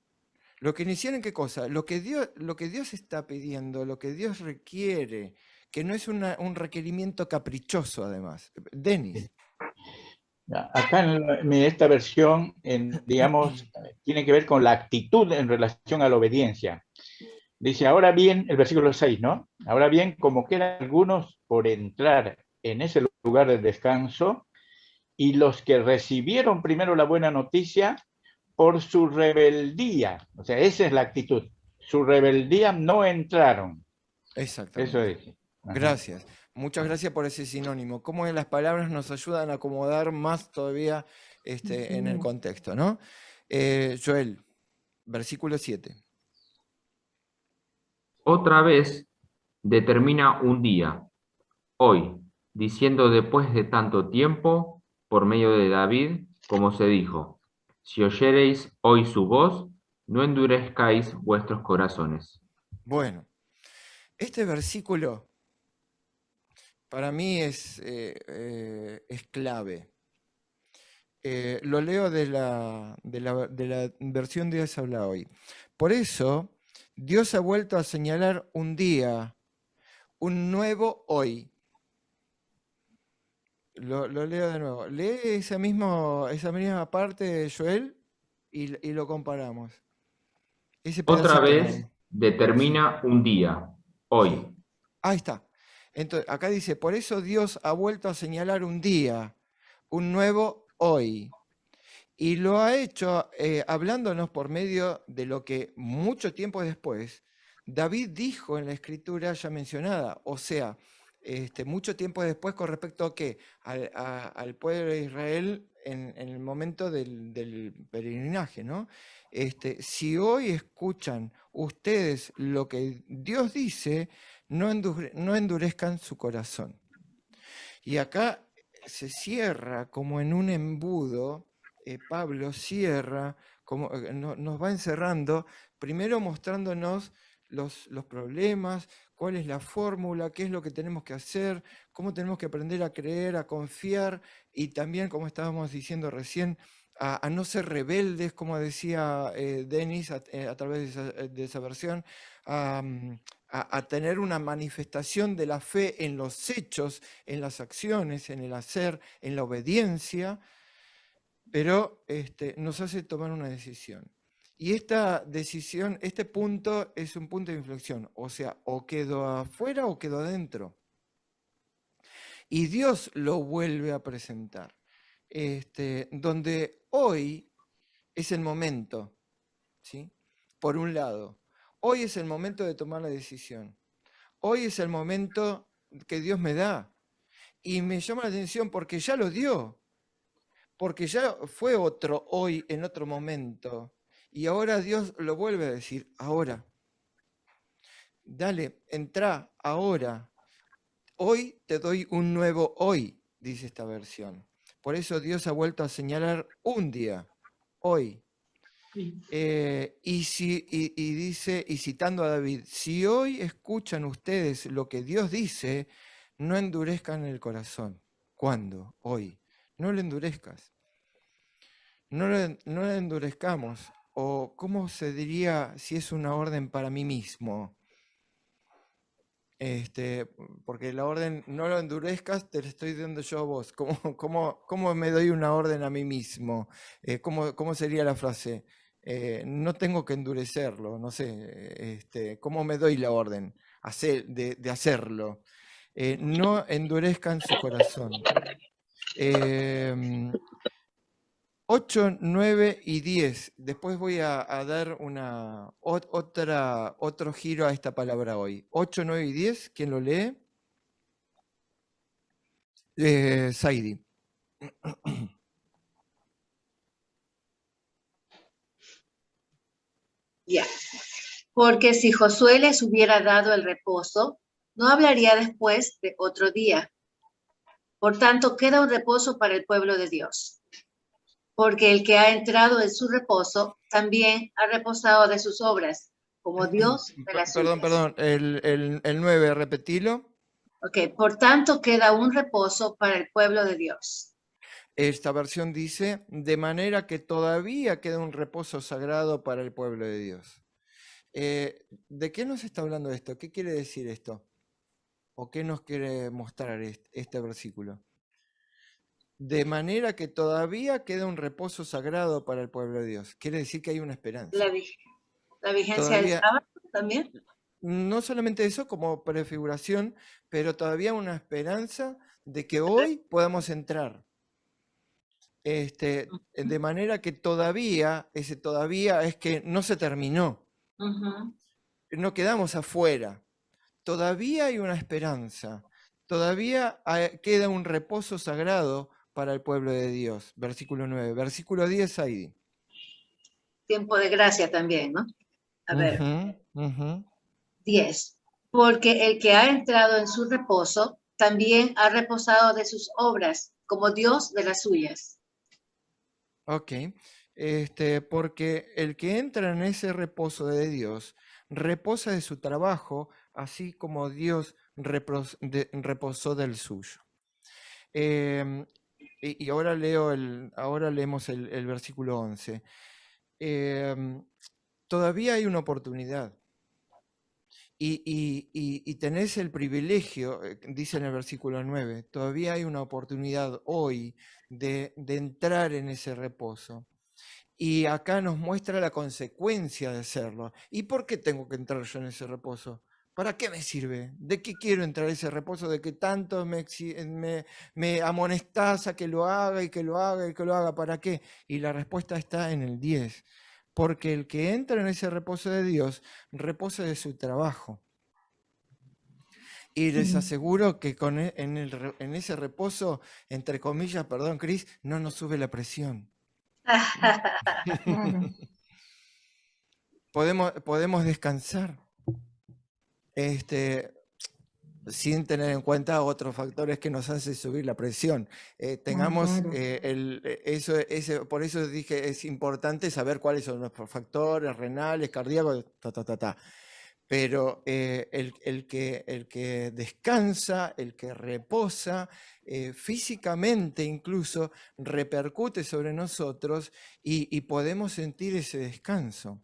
¿qué cosa? Lo que Dios está pidiendo, lo que Dios requiere, que no es un requerimiento caprichoso además. Denis. Acá en esta versión, digamos, tiene que ver con la actitud en relación a la obediencia. Dice, ahora bien, el versículo 6, ¿no? Ahora bien, como quedan algunos por entrar en ese lugar de descanso, y los que recibieron primero la buena noticia, por su rebeldía, o sea, esa es la actitud, su rebeldía no entraron. Exactamente. Eso es. Ajá. Gracias. Muchas gracias por ese sinónimo. Cómo las palabras nos ayudan a acomodar más todavía en el contexto, ¿no? Joel, versículo 7. Otra vez determina un día, hoy, diciendo después de tanto tiempo, por medio de David, como se dijo, si oyereis hoy su voz, no endurezcáis vuestros corazones. Bueno, este versículo para mí es clave. Lo leo de la versión Dios habla hoy. Por eso, Dios ha vuelto a señalar un día, un nuevo hoy. Lo leo de nuevo. Lee esa misma parte, Joel, y lo comparamos. Otra vez determina un día, hoy. Sí. Ahí está. Entonces, acá dice, por eso Dios ha vuelto a señalar un día, un nuevo hoy. Y lo ha hecho hablándonos por medio de lo que mucho tiempo después David dijo en la escritura ya mencionada. O sea, mucho tiempo después con respecto a qué? Al pueblo de Israel en el momento del peregrinaje, ¿no? Si hoy escuchan ustedes lo que Dios dice, no endurezcan su corazón. Y acá se cierra como en un embudo. Pablo cierra, nos va encerrando, primero mostrándonos los problemas, cuál es la fórmula, qué es lo que tenemos que hacer, cómo tenemos que aprender a creer, a confiar y también, como estábamos diciendo recién, a no ser rebeldes, como decía Denis a través de esa versión, a tener una manifestación de la fe en los hechos, en las acciones, en el hacer, en la obediencia, pero nos hace tomar una decisión. Y esta decisión, este punto es un punto de inflexión, o sea, o quedo afuera o quedo adentro. Y Dios lo vuelve a presentar, donde hoy es el momento, ¿sí? Por un lado, hoy es el momento de tomar la decisión. Hoy es el momento que Dios me da. Y me llama la atención porque ya lo dio. Porque ya fue otro hoy en otro momento. Y ahora Dios lo vuelve a decir, ahora. Dale, entra, ahora. Hoy te doy un nuevo hoy, dice esta versión. Por eso Dios ha vuelto a señalar un día, hoy. Y dice, y citando a David, si hoy escuchan ustedes lo que Dios dice, no endurezcan el corazón. ¿Cuándo? Hoy. No lo endurezcas. No lo endurezcamos. O, ¿cómo se diría si es una orden para mí mismo? Porque la orden, no lo endurezcas, te la estoy dando yo a vos. ¿Cómo me doy una orden a mí mismo? ¿Cómo sería la frase? No tengo que endurecerlo, no sé. ¿Cómo me doy la orden de hacerlo? No endurezcan su corazón. 8, 9 y 10. Después voy a dar otro giro a esta palabra hoy. 8, 9 y 10, ¿quién lo lee? Saidi. Ya. Porque si Josué les hubiera dado el reposo, no hablaría después de otro día. Por tanto, queda un reposo para el pueblo de Dios. Porque el que ha entrado en su reposo también ha reposado de sus obras, como Dios de las suyas. Perdón, el 9, repetilo. Ok, por tanto queda un reposo para el pueblo de Dios. Esta versión dice, de manera que todavía queda un reposo sagrado para el pueblo de Dios. ¿De qué nos está hablando esto? ¿Qué quiere decir esto? ¿O qué nos quiere mostrar este versículo? De manera que todavía queda un reposo sagrado para el pueblo de Dios. Quiere decir que hay una esperanza. La vigencia Todavía, del sábado también. no solamente eso como prefiguración, pero todavía una esperanza de que hoy podamos entrar. De manera que todavía, ese todavía es que no se terminó. No quedamos afuera. Todavía hay una esperanza. Todavía queda un reposo sagrado para el pueblo de Dios. Versículo 9. Versículo 10, Heidi. Tiempo de gracia también, ¿no? A ver. 10. Porque el que ha entrado en su reposo también ha reposado de sus obras, como Dios de las suyas. Ok. Porque el que entra en ese reposo de Dios reposa de su trabajo, así como Dios reposó del suyo. Y ahora leemos el versículo 11. Todavía hay una oportunidad. Y tenés el privilegio, dice en el versículo 9, todavía hay una oportunidad hoy de entrar en ese reposo. Y acá nos muestra la consecuencia de hacerlo. ¿Y por qué tengo que entrar yo en ese reposo? ¿Para qué me sirve? ¿De qué quiero entrar en ese reposo? ¿De que tanto me amonestás a que lo haga y que lo haga y que lo haga? ¿Para qué? Y la respuesta está en el 10. Porque el que entra en ese reposo de Dios, reposa de su trabajo. Y les aseguro que en ese reposo, entre comillas, perdón, Cris, no nos sube la presión. Podemos descansar sin tener en cuenta otros factores que nos hacen subir la presión. Por eso dije, es importante saber cuáles son nuestros factores renales, cardíacos, Pero el que descansa, el que reposa, físicamente incluso repercute sobre nosotros y podemos sentir ese descanso.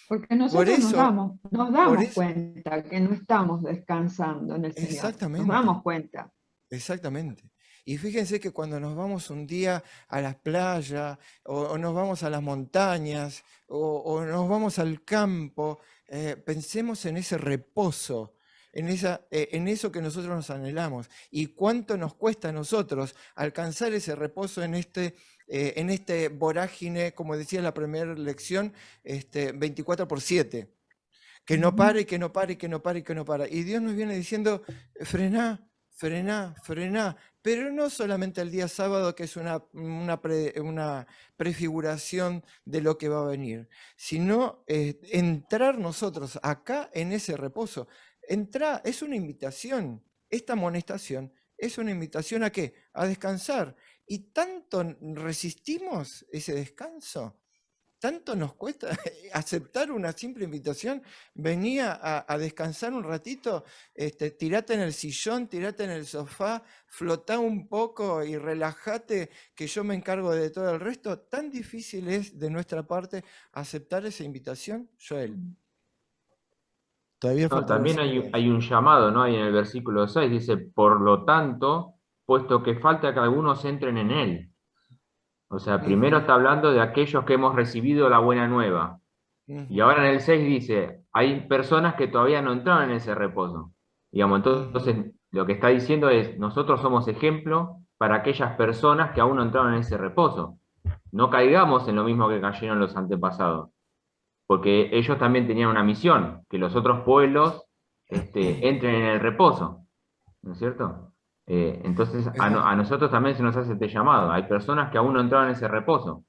Porque nosotros nos damos cuenta que no estamos descansando en el Señor. Exactamente. Nos damos cuenta. Exactamente. Y fíjense que cuando nos vamos un día a las playas, o nos vamos a las montañas, o nos vamos al campo, pensemos en ese reposo, en eso que nosotros nos anhelamos. Y cuánto nos cuesta a nosotros alcanzar ese reposo en este vorágine, como decía la primera lección, 24/7. Que no pare, que no pare, que no pare, que no para. Y Dios nos viene diciendo, frená, frená, frená. Pero no solamente el día sábado, que es una prefiguración de lo que va a venir, sino entrar nosotros acá en ese reposo. Entrar, es una invitación. Esta amonestación es una invitación ¿a qué? A descansar. Y tanto resistimos ese descanso, tanto nos cuesta aceptar una simple invitación. Venía a descansar un ratito, tirate en el sillón, tirate en el sofá, flotá un poco y relájate, que yo me encargo de todo el resto. Tan difícil es de nuestra parte aceptar esa invitación, Joel. Todavía falta. También hay un llamado, ¿no? Ahí en el versículo 6 dice, por lo tanto, puesto que falta que algunos entren en él. O sea, primero está hablando de aquellos que hemos recibido la buena nueva. Y ahora en el 6 dice, hay personas que todavía no entraron en ese reposo. Digamos, entonces lo que está diciendo es, nosotros somos ejemplo para aquellas personas que aún no entraron en ese reposo. No caigamos en lo mismo que cayeron los antepasados. Porque ellos también tenían una misión, que los otros pueblos entren en el reposo. ¿No es cierto? Entonces a nosotros también se nos hace este llamado. Hay personas que aún no entraron en ese reposo.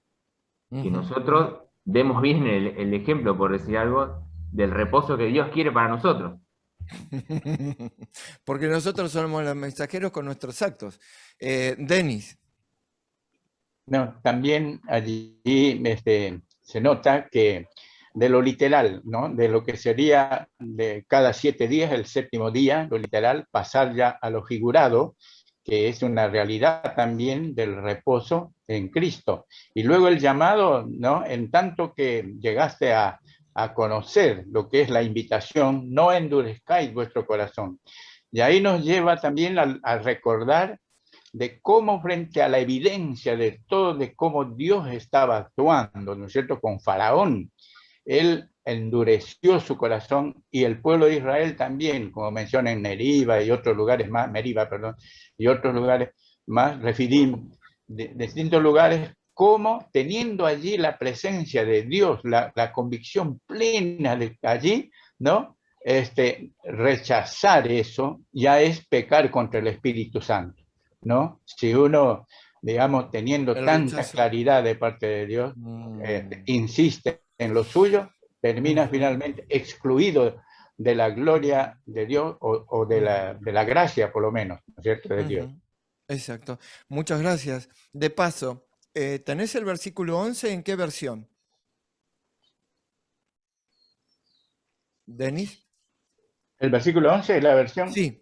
Y nosotros demos bien el ejemplo, por decir algo, del reposo que Dios quiere para nosotros. Porque nosotros somos los mensajeros con nuestros actos. Denis. No, también allí se nota que de lo literal, ¿no? De lo que sería de cada 7 días, el séptimo día, lo literal, pasar ya a lo figurado, que es una realidad también del reposo en Cristo. Y luego el llamado, ¿no? En tanto que llegaste a conocer lo que es la invitación, no endurezcáis vuestro corazón. Y ahí nos lleva también a recordar de cómo frente a la evidencia de todo, de cómo Dios estaba actuando, ¿no es cierto?, con Faraón. Él endureció su corazón y el pueblo de Israel también, como menciona en Meriba y otros lugares más, y otros lugares más, Refidim, de distintos lugares, como teniendo allí la presencia de Dios, la convicción plena de allí, ¿no? Rechazar eso ya es pecar contra el Espíritu Santo, ¿no? Si uno, digamos, teniendo tanta claridad de parte de Dios, insiste en lo suyo, termina finalmente excluido de la gloria de Dios o de la gracia, por lo menos, ¿no es cierto?, de Dios. Exacto. Muchas gracias. De paso, ¿tenés el versículo 11 en qué versión? ¿Denis? ¿El versículo 11 es la versión? Sí.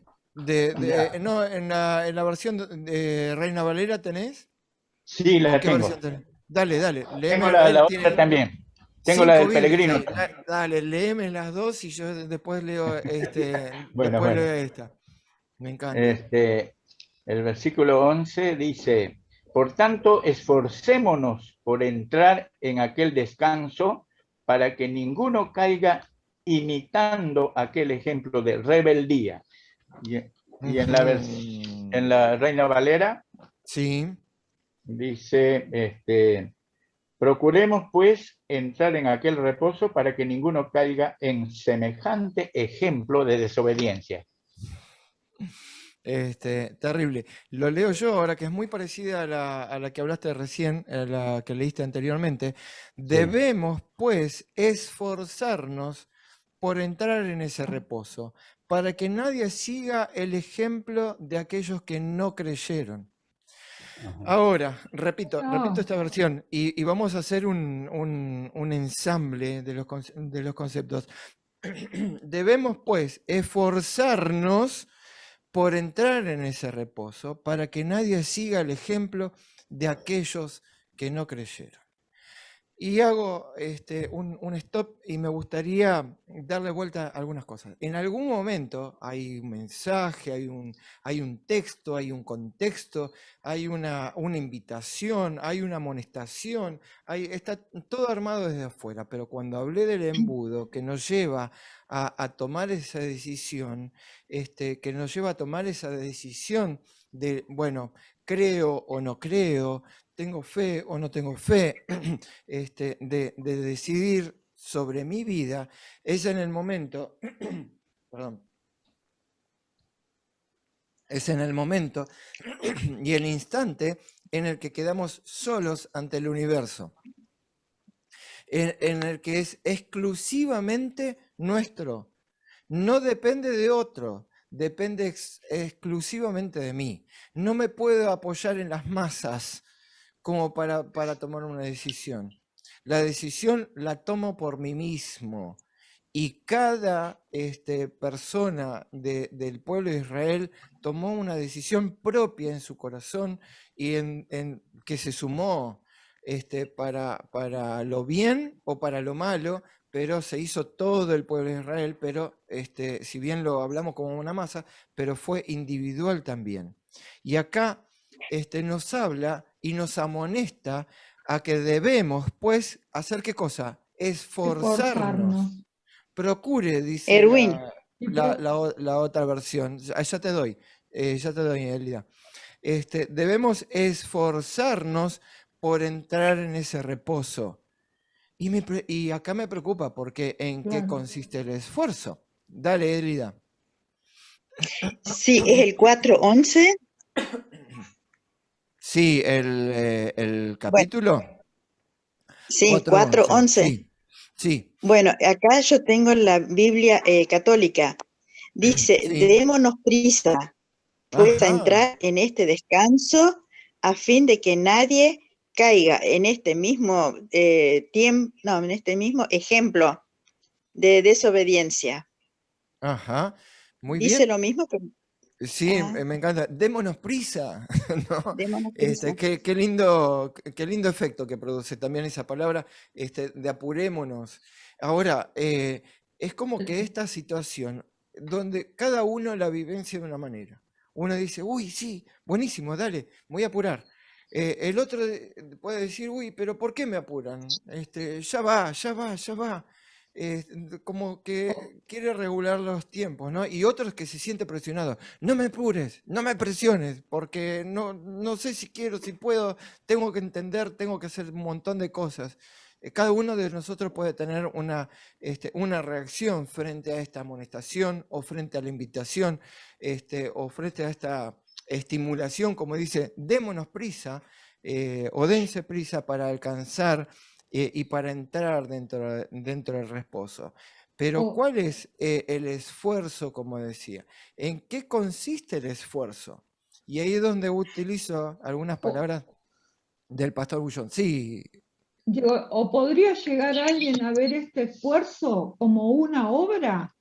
No, en la versión de Reina Valera tenés. Sí, la ¿Qué tengo. versión tenés? Dale, léeme. Tengo la otra también. Tengo la del Peregrino. Dale, léeme las dos y yo después leo bueno. leo esta. Me encanta. El versículo 11 dice: por tanto, esforcémonos por entrar en aquel descanso para que ninguno caiga imitando aquel ejemplo de rebeldía. Y en la Reina Valera, sí, dice, procuremos pues entrar en aquel reposo para que ninguno caiga en semejante ejemplo de desobediencia. Terrible. Lo leo yo ahora, que es muy parecida a la que hablaste recién, a la que leíste anteriormente. Debemos pues esforzarnos por entrar en ese reposo, para que nadie siga el ejemplo de aquellos que no creyeron. Ahora, repito esta versión y vamos a hacer un ensamble de los conceptos. Debemos pues esforzarnos por entrar en ese reposo, para que nadie siga el ejemplo de aquellos que no creyeron. Y hago un stop y me gustaría darle vuelta a algunas cosas. En algún momento hay un mensaje, hay un texto, hay un contexto, hay una invitación, hay una amonestación, está todo armado desde afuera, pero cuando hablé del embudo que nos lleva a tomar esa decisión, que nos lleva a tomar esa decisión de, bueno, creo o no creo, tengo fe o no tengo fe, de decidir sobre mi vida, es en el momento, perdón, es en el momento y el instante en el que quedamos solos ante el universo, en el que es exclusivamente nuestro, no depende de otro, depende exclusivamente de mí. No me puedo apoyar en las masas como para tomar una decisión. La decisión la tomo por mí mismo. Y cada persona del pueblo de Israel tomó una decisión propia en su corazón y que se sumó para lo bien o para lo malo, pero se hizo todo el pueblo de Israel, pero si bien lo hablamos como una masa, pero fue individual también. Y acá nos habla y nos amonesta a que debemos, pues, ¿hacer qué cosa? Esforzarnos. Procure, dice Erwin. la otra versión. Ya te doy, Elida. Debemos esforzarnos por entrar en ese reposo. Y acá me preocupa, porque ¿en qué consiste el esfuerzo? Dale, Elida. Sí, es el 4:11. Sí, el capítulo. Sí, 4:11. Sí. Bueno, acá yo tengo la Biblia católica. Dice, Sí. démonos prisa, pues a Ajá. entrar en este descanso a fin de que nadie caiga en este mismo en este mismo ejemplo de desobediencia. Ajá. Muy Dice bien. lo mismo que... Sí, me encanta. Démonos prisa, ¿no? Démonos prisa. Qué lindo efecto que produce también esa palabra, de apurémonos. Ahora, es como que esta situación, donde cada uno la vivencia de una manera. Uno dice, uy, sí, buenísimo, dale, voy a apurar. El otro puede decir, uy, pero ¿por qué me apuran? Ya va, ya va, ya va. Como que quiere regular los tiempos, ¿no? Y otros que se siente presionado. No me apures, no me presiones, porque no sé si quiero, si puedo, tengo que entender, tengo que hacer un montón de cosas. Cada uno de nosotros puede tener una reacción frente a esta amonestación o frente a la invitación o frente a esta estimulación, como dice, démonos prisa o dense prisa para alcanzar y para entrar dentro del reposo. Pero ¿cuál es el esfuerzo, como decía? ¿En qué consiste el esfuerzo? Y ahí es donde utilizo algunas palabras del pastor Bullón. Sí. ¿O podría llegar alguien a ver este esfuerzo como una obra?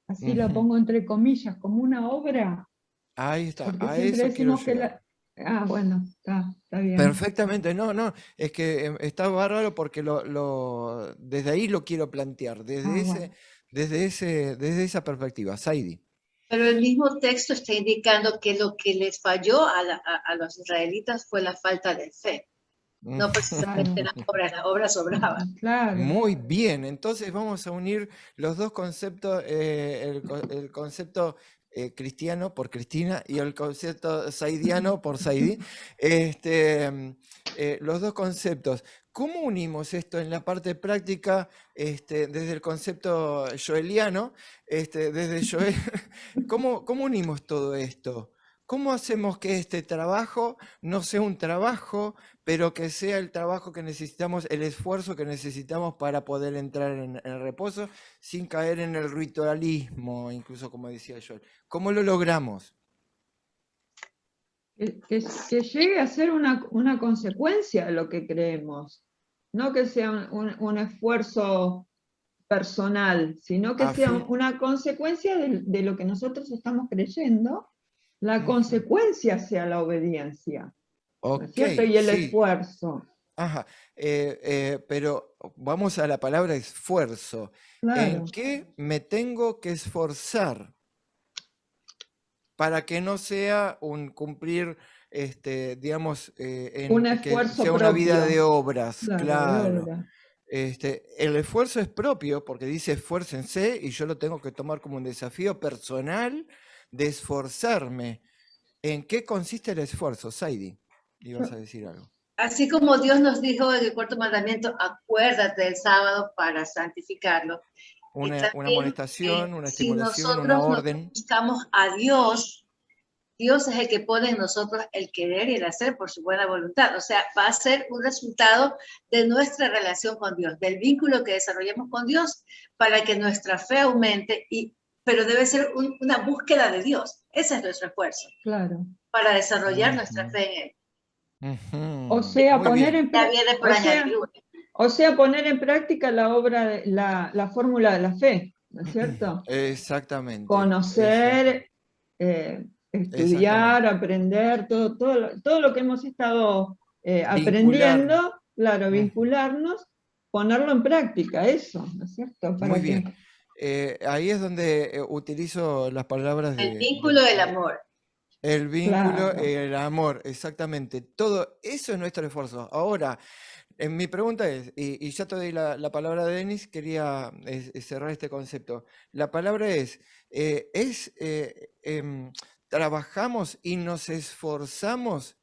Así lo pongo entre comillas, como una obra. Ahí está, Porque a siempre eso quiero decimos que llegar. bueno, está bien. Perfectamente, no, es que está bárbaro porque desde ahí lo quiero plantear, Bueno. desde esa perspectiva. Saidi. Pero el mismo texto está indicando que lo que les falló a los israelitas fue la falta de fe, no precisamente las obras sobraban. Claro. Muy bien, entonces vamos a unir los dos conceptos, el concepto cristiano por Cristina y el concepto saidiano por Saidi, los dos conceptos. ¿Cómo unimos esto en la parte práctica desde el concepto joeliano? Desde Joel, ¿cómo unimos todo esto? ¿Cómo hacemos que este trabajo no sea un trabajo, pero que sea el trabajo que necesitamos, el esfuerzo que necesitamos para poder entrar en el reposo sin caer en el ritualismo, incluso como decía Joel? ¿Cómo lo logramos? Que llegue a ser una consecuencia de lo que creemos, no que sea un esfuerzo personal, sino que sea una consecuencia de lo que nosotros estamos creyendo, la consecuencia sea la obediencia, ¿no es cierto? Y el esfuerzo. Ajá, pero vamos a la palabra esfuerzo. Claro. ¿En qué me tengo que esforzar para que no sea un cumplir, digamos, Un que esfuerzo sea una vida propio. de obras? Claro, de obra. El esfuerzo es propio porque dice esfuércense y yo lo tengo que tomar como un desafío personal de esforzarme. ¿En qué consiste el esfuerzo, Saidi? Ibas a decir algo. Así como Dios nos dijo en el cuarto mandamiento, acuérdate del sábado para santificarlo. Una amonestación, una estimulación, si una nosotros orden. buscamos a Dios, Dios es el que pone en nosotros el querer y el hacer por su buena voluntad. O sea, va a ser un resultado de nuestra relación con Dios, del vínculo que desarrollemos con Dios para que nuestra fe aumente, pero debe ser una búsqueda de Dios. Ese es nuestro esfuerzo. Claro. Para desarrollar nuestra fe en Él. O sea, poner en práctica la obra, la fórmula de la fe, ¿no es cierto? Exactamente. Conocer, estudiar, aprender, todo lo que hemos estado aprendiendo, claro, vincularnos, ponerlo en práctica, eso, ¿no es cierto? Muy bien. Ahí es donde utilizo las palabras de... El vínculo del amor. El vínculo, el amor, exactamente. Todo eso es nuestro esfuerzo. Ahora, mi pregunta es, y ya te doy la palabra a Denis, quería cerrar este concepto. La palabra es trabajamos y nos esforzamos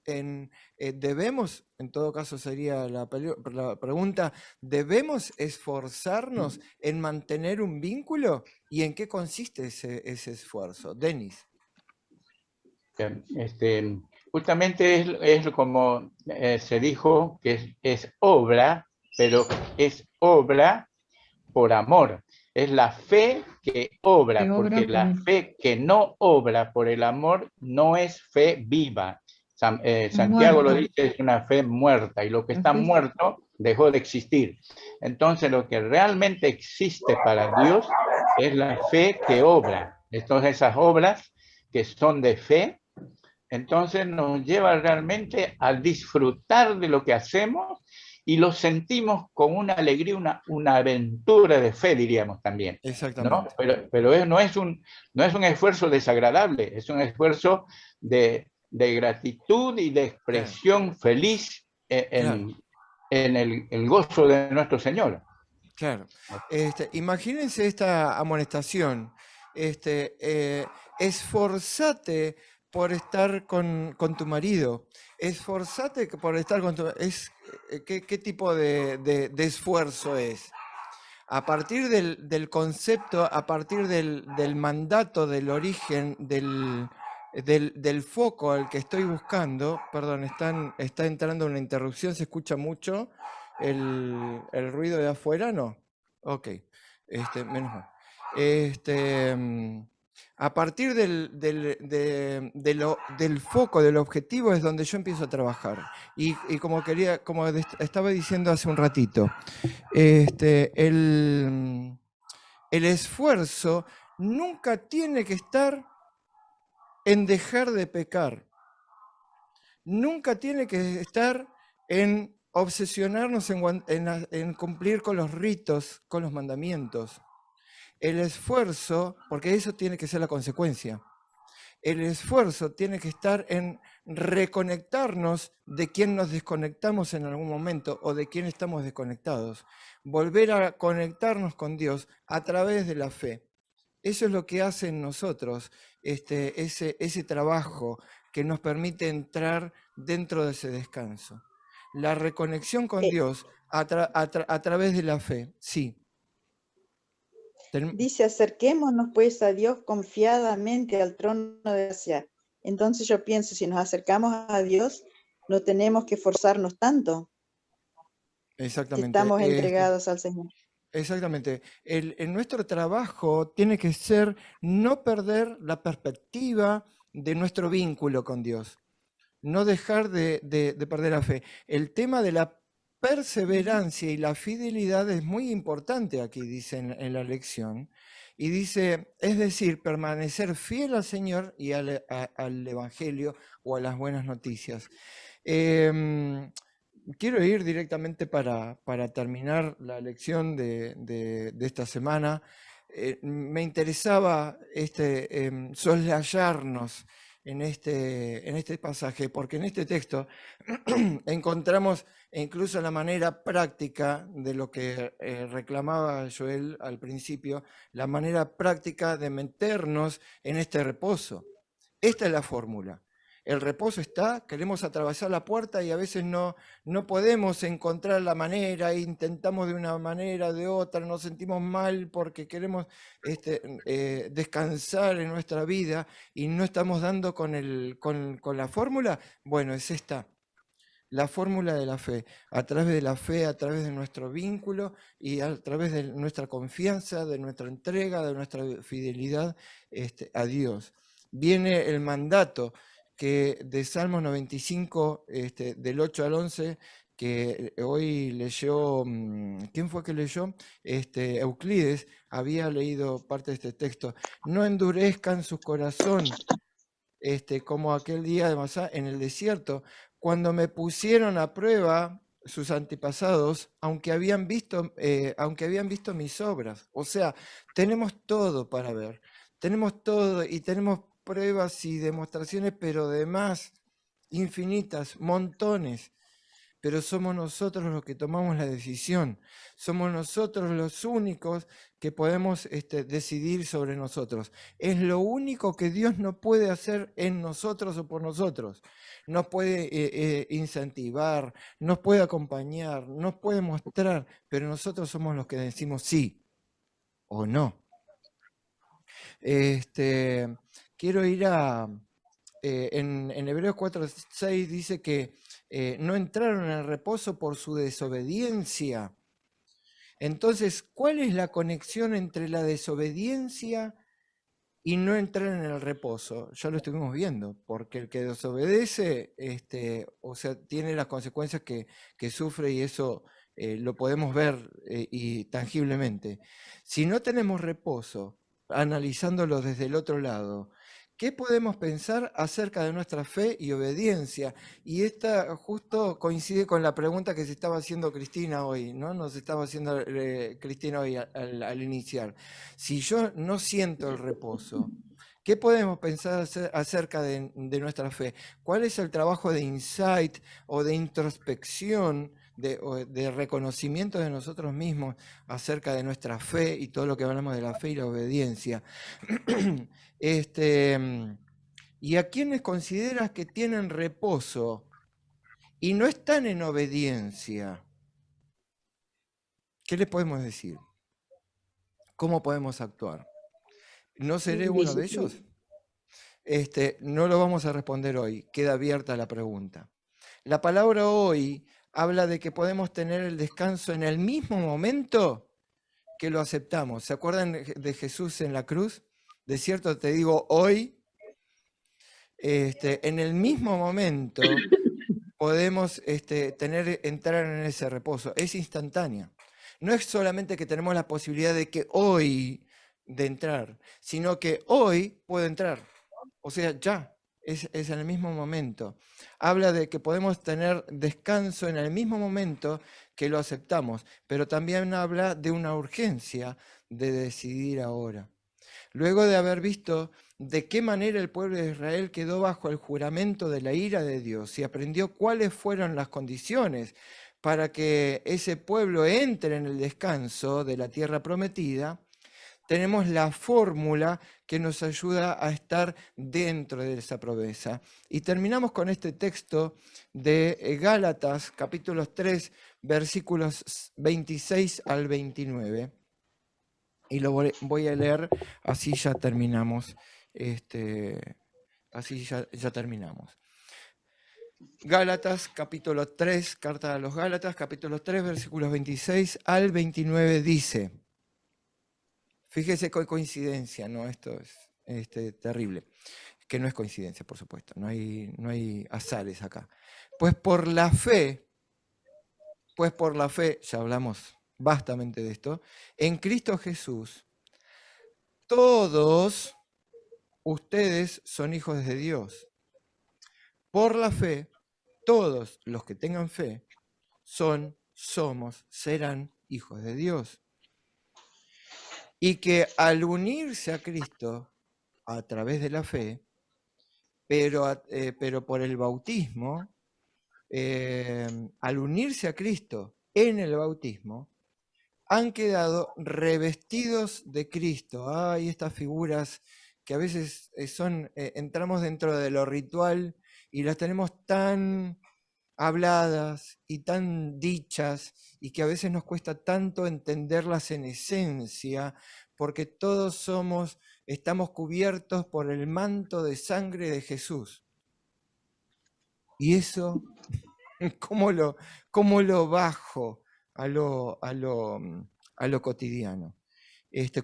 debemos, en todo caso sería la pregunta, ¿debemos esforzarnos en mantener un vínculo? ¿Y en qué consiste ese esfuerzo? Denis. Justamente es como se dijo que es obra pero es obra por amor. Es la fe que obra, porque la fe que no obra por el amor no es fe viva. Santiago lo dice, es una fe muerta, y lo que está muerto dejó de existir. Entonces lo que realmente existe para Dios es la fe que obra. Entonces esas obras que son de fe, entonces nos lleva realmente a disfrutar de lo que hacemos y lo sentimos con una alegría, una aventura de fe, diríamos también. Exactamente. ¿No? Pero no es un esfuerzo desagradable, es un esfuerzo de gratitud y de expresión feliz en el gozo de nuestro Señor. Claro. Imagínense esta amonestación. Esforzate por estar con tu marido. Esforzate por estar con tu... ¿Qué tipo de esfuerzo es? A partir del concepto, a partir del mandato, del origen, del foco al que estoy buscando. Perdón, está entrando una interrupción, se escucha mucho el ruido de afuera, ¿no? Ok, menos mal. A partir del foco, del objetivo, es donde yo empiezo a trabajar. Y como estaba diciendo hace un ratito, el esfuerzo nunca tiene que estar en dejar de pecar. Nunca tiene que estar en obsesionarnos en cumplir con los ritos, con los mandamientos. El esfuerzo, porque eso tiene que ser la consecuencia, el esfuerzo tiene que estar en reconectarnos de quien nos desconectamos en algún momento o de quien estamos desconectados. Volver a conectarnos con Dios a través de la fe. Eso es lo que hace en nosotros ese trabajo que nos permite entrar dentro de ese descanso. La reconexión con Dios a través de la fe, sí. Dice, acerquémonos pues a Dios confiadamente al trono de gracia. Entonces yo pienso, si nos acercamos a Dios, no tenemos que forzarnos tanto. Exactamente. Estamos entregados al Señor. Exactamente. En nuestro trabajo tiene que ser no perder la perspectiva de nuestro vínculo con Dios. No dejar de perder la fe. El tema de la perseverancia y la fidelidad es muy importante aquí, dice en la lección. Y dice, es decir, permanecer fiel al Señor y al Evangelio o a las buenas noticias. Quiero ir directamente para terminar la lección de esta semana. Me interesaba soslayarnos en este pasaje, porque en este texto encontramos incluso la manera práctica de lo que reclamaba Joel al principio, la manera práctica de meternos en este reposo. Esta es la fórmula. El reposo está, queremos atravesar la puerta y a veces no podemos encontrar la manera, intentamos de una manera, de otra, nos sentimos mal porque queremos descansar en nuestra vida y no estamos dando con la fórmula. Bueno, es esta, la fórmula de la fe. A través de la fe, a través de nuestro vínculo y a través de nuestra confianza, de nuestra entrega, de nuestra fidelidad a Dios. Viene el mandato que de Salmos 95, del 8 al 11, que hoy leyó, ¿quién fue que leyó? Euclides había leído parte de este texto. No endurezcan su corazón, como aquel día de Masá en el desierto, cuando me pusieron a prueba sus antepasados, aunque habían visto mis obras. O sea, tenemos todo para ver, tenemos todo y tenemos pruebas y demostraciones, pero además infinitas, montones. Pero somos nosotros los que tomamos la decisión. Somos nosotros los únicos que podemos decidir sobre nosotros. Es lo único que Dios no puede hacer en nosotros o por nosotros. Nos puede incentivar, nos puede acompañar, nos puede mostrar, pero nosotros somos los que decimos sí o no. Quiero ir a en Hebreos 4:6 dice que no entraron en el reposo por su desobediencia. Entonces, ¿cuál es la conexión entre la desobediencia y no entrar en el reposo? Ya lo estuvimos viendo, porque el que desobedece, o sea, tiene las consecuencias que sufre, y eso lo podemos ver y tangiblemente. Si no tenemos reposo, analizándolo desde el otro lado, ¿qué podemos pensar acerca de nuestra fe y obediencia? Y esta justo coincide con la pregunta que se estaba haciendo Cristina hoy, ¿no? Nos estaba haciendo Cristina hoy al iniciar. Si yo no siento el reposo, ¿qué podemos pensar acerca de nuestra fe? ¿Cuál es el trabajo de insight o de introspección, de reconocimiento de nosotros mismos acerca de nuestra fe y todo lo que hablamos de la fe y la obediencia? ¿Y a quienes consideras que tienen reposo y no están en obediencia? ¿Qué les podemos decir? ¿Cómo podemos actuar? ¿No seré uno de ellos? No lo vamos a responder hoy, queda abierta la pregunta. La palabra hoy habla de que podemos tener el descanso en el mismo momento que lo aceptamos. ¿Se acuerdan de Jesús en la cruz? De cierto te digo, hoy, en el mismo momento podemos entrar en ese reposo. Es instantánea. No es solamente que tenemos la posibilidad de que hoy de entrar, sino que hoy puedo entrar. O sea, ya, es en el mismo momento. Habla de que podemos tener descanso en el mismo momento que lo aceptamos, pero también habla de una urgencia de decidir ahora. Luego de haber visto de qué manera el pueblo de Israel quedó bajo el juramento de la ira de Dios y aprendió cuáles fueron las condiciones para que ese pueblo entre en el descanso de la tierra prometida, tenemos la fórmula que nos ayuda a estar dentro de esa promesa. Y terminamos con este texto de Gálatas, capítulo 3, versículos 26 al 29. Y lo voy a leer, así ya terminamos. Así ya terminamos. Gálatas, capítulo 3, carta a los Gálatas, capítulo 3, versículos 26 al 29 dice... Fíjese qué coincidencia, ¿no? Esto es terrible. Que no es coincidencia, por supuesto. No hay azares acá. Pues por la fe, ya hablamos vastamente de esto, en Cristo Jesús, todos ustedes son hijos de Dios. Por la fe, todos los que tengan fe serán hijos de Dios. Y que al unirse a Cristo a través de la fe, pero por el bautismo, al unirse a Cristo en el bautismo, han quedado revestidos de Cristo. Hay estas figuras que a veces entramos dentro de lo ritual y las tenemos tan habladas y tan dichas, y que a veces nos cuesta tanto entenderlas en esencia, porque todos estamos cubiertos por el manto de sangre de Jesús. Y eso, ¿cómo lo bajo a lo cotidiano?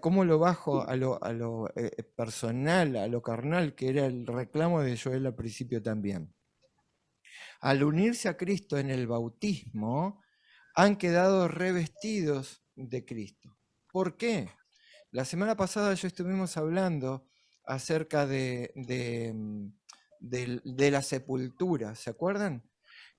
¿Cómo lo bajo a lo personal, a lo carnal, que era el reclamo de Joel al principio también? Al unirse a Cristo en el bautismo, han quedado revestidos de Cristo. ¿Por qué? La semana pasada ya estuvimos hablando acerca de la sepultura, ¿se acuerdan?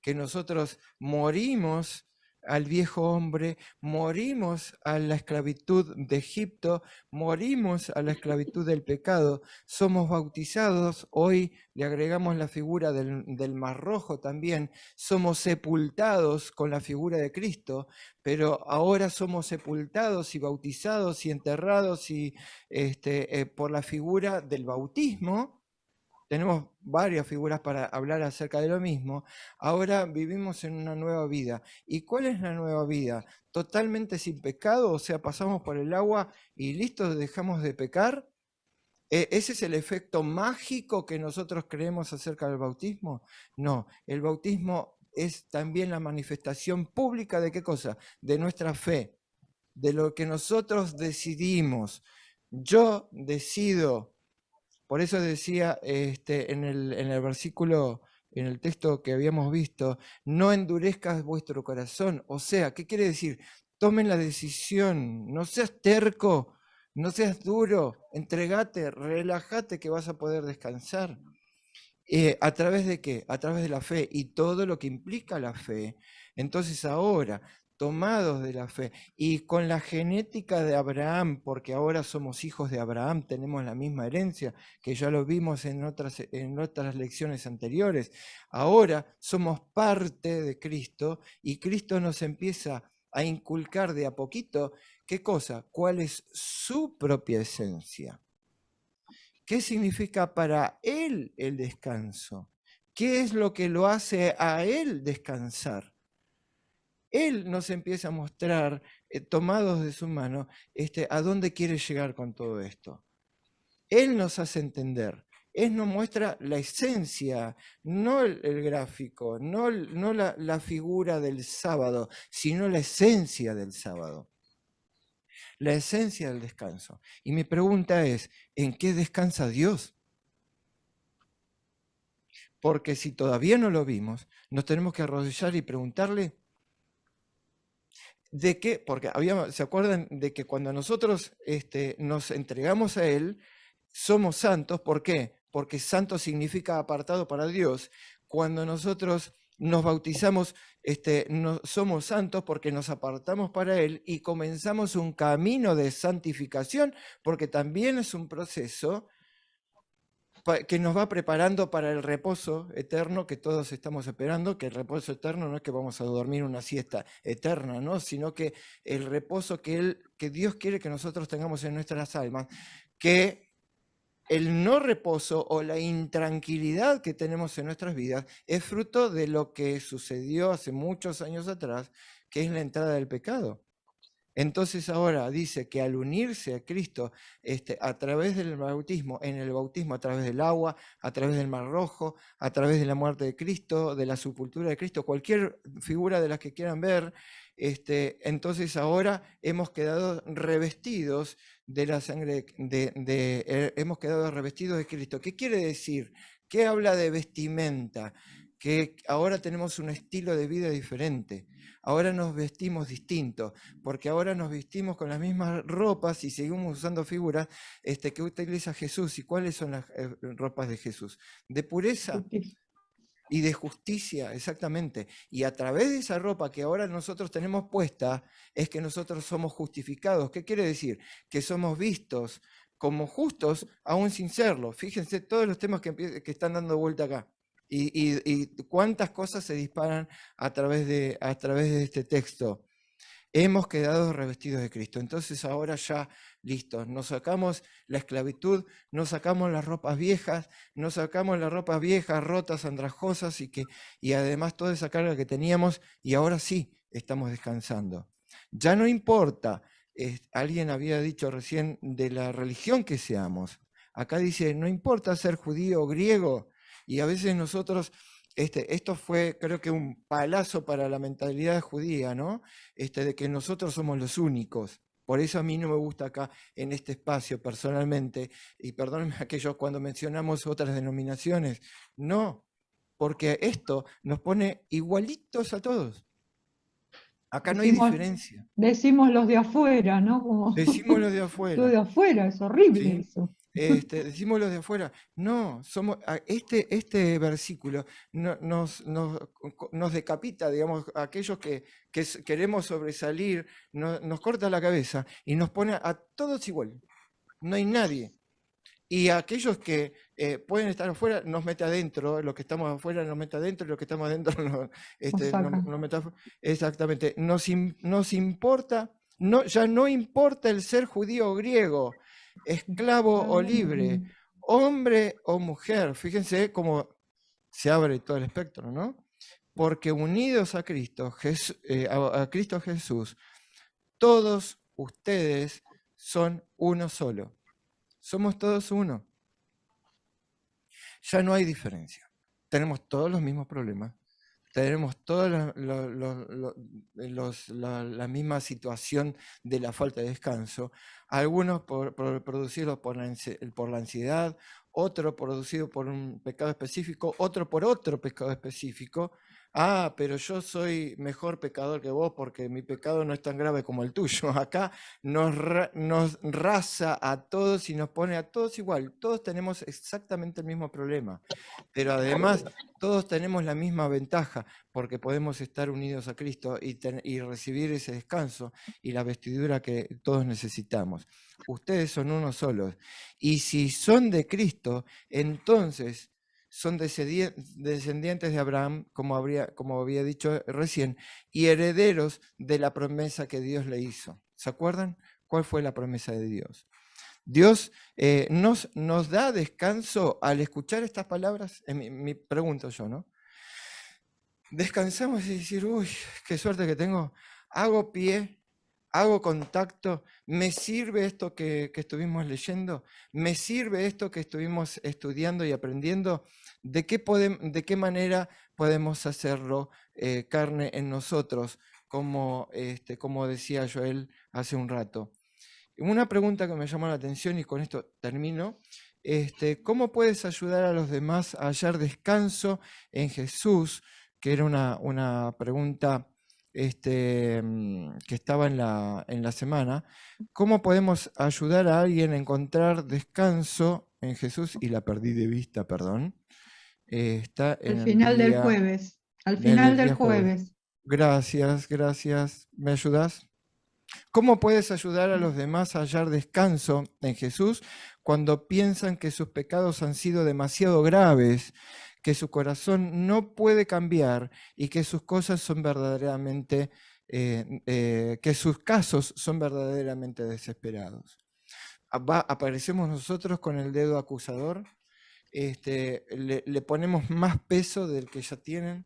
Que nosotros morimos al viejo hombre, morimos a la esclavitud de Egipto, morimos a la esclavitud del pecado, somos bautizados, hoy le agregamos la figura del Mar Rojo también, somos sepultados con la figura de Cristo, pero ahora somos sepultados y bautizados y enterrados por la figura del bautismo. Tenemos varias figuras para hablar acerca de lo mismo. Ahora vivimos en una nueva vida. ¿Y cuál es la nueva vida? ¿Totalmente sin pecado? O sea, pasamos por el agua y listo, dejamos de pecar. ¿Ese es el efecto mágico que nosotros creemos acerca del bautismo? No, el bautismo es también la manifestación pública de ¿qué cosa? De nuestra fe, de lo que nosotros decidimos. Yo decido, por eso decía en el versículo, en el texto que habíamos visto, no endurezcas vuestro corazón. O sea, ¿qué quiere decir? Tomen la decisión, no seas terco, no seas duro, entregate, relájate que vas a poder descansar. ¿A través de qué? A través de la fe y todo lo que implica la fe. Entonces ahora, tomados de la fe y con la genética de Abraham, porque ahora somos hijos de Abraham, tenemos la misma herencia, que ya lo vimos en otras lecciones anteriores, ahora somos parte de Cristo y Cristo nos empieza a inculcar de a poquito, ¿qué cosa? ¿Cuál es su propia esencia? ¿Qué significa para él el descanso? ¿Qué es lo que lo hace a él descansar? Él nos empieza a mostrar, tomados de su mano, a dónde quiere llegar con todo esto. Él nos hace entender. Él nos muestra la esencia, no el gráfico, no la figura del sábado, sino la esencia del sábado. La esencia del descanso. Y mi pregunta es, ¿en qué descansa Dios? Porque si todavía no lo vimos, nos tenemos que arrodillar y preguntarle de qué, porque ¿se acuerdan de que cuando nosotros nos entregamos a Él, somos santos? ¿Por qué? Porque santo significa apartado para Dios. Cuando nosotros nos bautizamos, somos santos porque nos apartamos para Él y comenzamos un camino de santificación, porque también es un proceso que nos va preparando para el reposo eterno que todos estamos esperando, que el reposo eterno no es que vamos a dormir una siesta eterna, ¿no? Sino que el reposo que Dios quiere que nosotros tengamos en nuestras almas, que el no reposo o la intranquilidad que tenemos en nuestras vidas es fruto de lo que sucedió hace muchos años atrás, que es la entrada del pecado. Entonces ahora dice que al unirse a Cristo a través del bautismo, en el bautismo a través del agua, a través del Mar Rojo, a través de la muerte de Cristo, de la sepultura de Cristo, cualquier figura de las que quieran ver, entonces ahora hemos quedado revestidos de la sangre, hemos quedado revestidos de Cristo. ¿Qué quiere decir? ¿Qué habla de vestimenta? Que ahora tenemos un estilo de vida diferente. Ahora nos vestimos distinto, porque ahora nos vestimos con las mismas ropas y seguimos usando figuras que utiliza Jesús. ¿Y cuáles son las ropas de Jesús? De pureza y de justicia, exactamente. Y a través de esa ropa que ahora nosotros tenemos puesta, es que nosotros somos justificados. ¿Qué quiere decir? Que somos vistos como justos, aún sin serlo. Fíjense todos los temas que están dando vuelta acá. Y cuántas cosas se disparan a través de este texto. Hemos quedado revestidos de Cristo. Entonces ahora ya, listos, nos sacamos la esclavitud, nos sacamos las ropas viejas, rotas, andrajosas, y además toda esa carga que teníamos, y ahora sí estamos descansando. Ya no importa, alguien había dicho recién de la religión que seamos. Acá dice, no importa ser judío o griego. Y a veces nosotros, esto fue creo que un palazo para la mentalidad judía, ¿no? De que nosotros somos los únicos. Por eso a mí no me gusta acá en este espacio personalmente, y perdónenme aquellos cuando mencionamos otras denominaciones, no, porque esto nos pone igualitos a todos. Acá no hay diferencia. Decimos los de afuera, ¿no? Decimos los de afuera. Los de afuera, es horrible ¿sí? eso. Decimos los de afuera, no, somos, este versículo nos decapita, digamos, a aquellos que queremos sobresalir, nos corta la cabeza y nos pone a todos igual, no hay nadie. Y a aquellos que pueden estar afuera, nos mete adentro, los que estamos afuera nos mete adentro, y los que estamos adentro nos mete afuera. Exactamente, nos importa, ya no importa el ser judío o griego, esclavo o libre, hombre o mujer. Fíjense cómo se abre todo el espectro, ¿no? Porque unidos a Cristo, a Cristo Jesús, todos ustedes son uno solo. somos todos uno. Ya no hay diferencia. Tenemos todos los mismos problemas, tenemos toda la misma situación de la falta de descanso, algunos producidos por la ansiedad, otro producido por un pecado específico, otro por otro pecado específico. Ah, pero yo soy mejor pecador que vos porque mi pecado no es tan grave como el tuyo. Acá nos raza a todos y nos pone a todos igual. Todos tenemos exactamente el mismo problema, pero además todos tenemos la misma ventaja porque podemos estar unidos a Cristo y recibir ese descanso y la vestidura que todos necesitamos. Ustedes son uno solos. Y si son de Cristo, entonces son descendientes de Abraham, como había dicho recién, y herederos de la promesa que Dios le hizo. ¿Se acuerdan? ¿Cuál fue la promesa de Dios? Dios nos da descanso al escuchar estas palabras. Me pregunto yo, ¿no? Descansamos y decir, uy, qué suerte que tengo. Hago pie, hago contacto, me sirve esto que estuvimos leyendo, me sirve esto que estuvimos estudiando y aprendiendo. ¿De qué manera podemos hacerlo carne en nosotros? Como decía Joel hace un rato. Una pregunta que me llamó la atención y con esto termino. ¿Cómo puedes ayudar a los demás a hallar descanso en Jesús? Que era una pregunta que estaba en la semana. ¿Cómo podemos ayudar a alguien a encontrar descanso en Jesús? Y la perdí de vista, perdón. Está en Al final del jueves. Al final del jueves. Gracias. ¿Me ayudas? ¿Cómo puedes ayudar a los demás a hallar descanso en Jesús cuando piensan que sus pecados han sido demasiado graves, que su corazón no puede cambiar y que sus cosas son verdaderamente, que sus casos son verdaderamente desesperados? Aparecemos nosotros con el dedo acusador, le ponemos más peso del que ya tienen.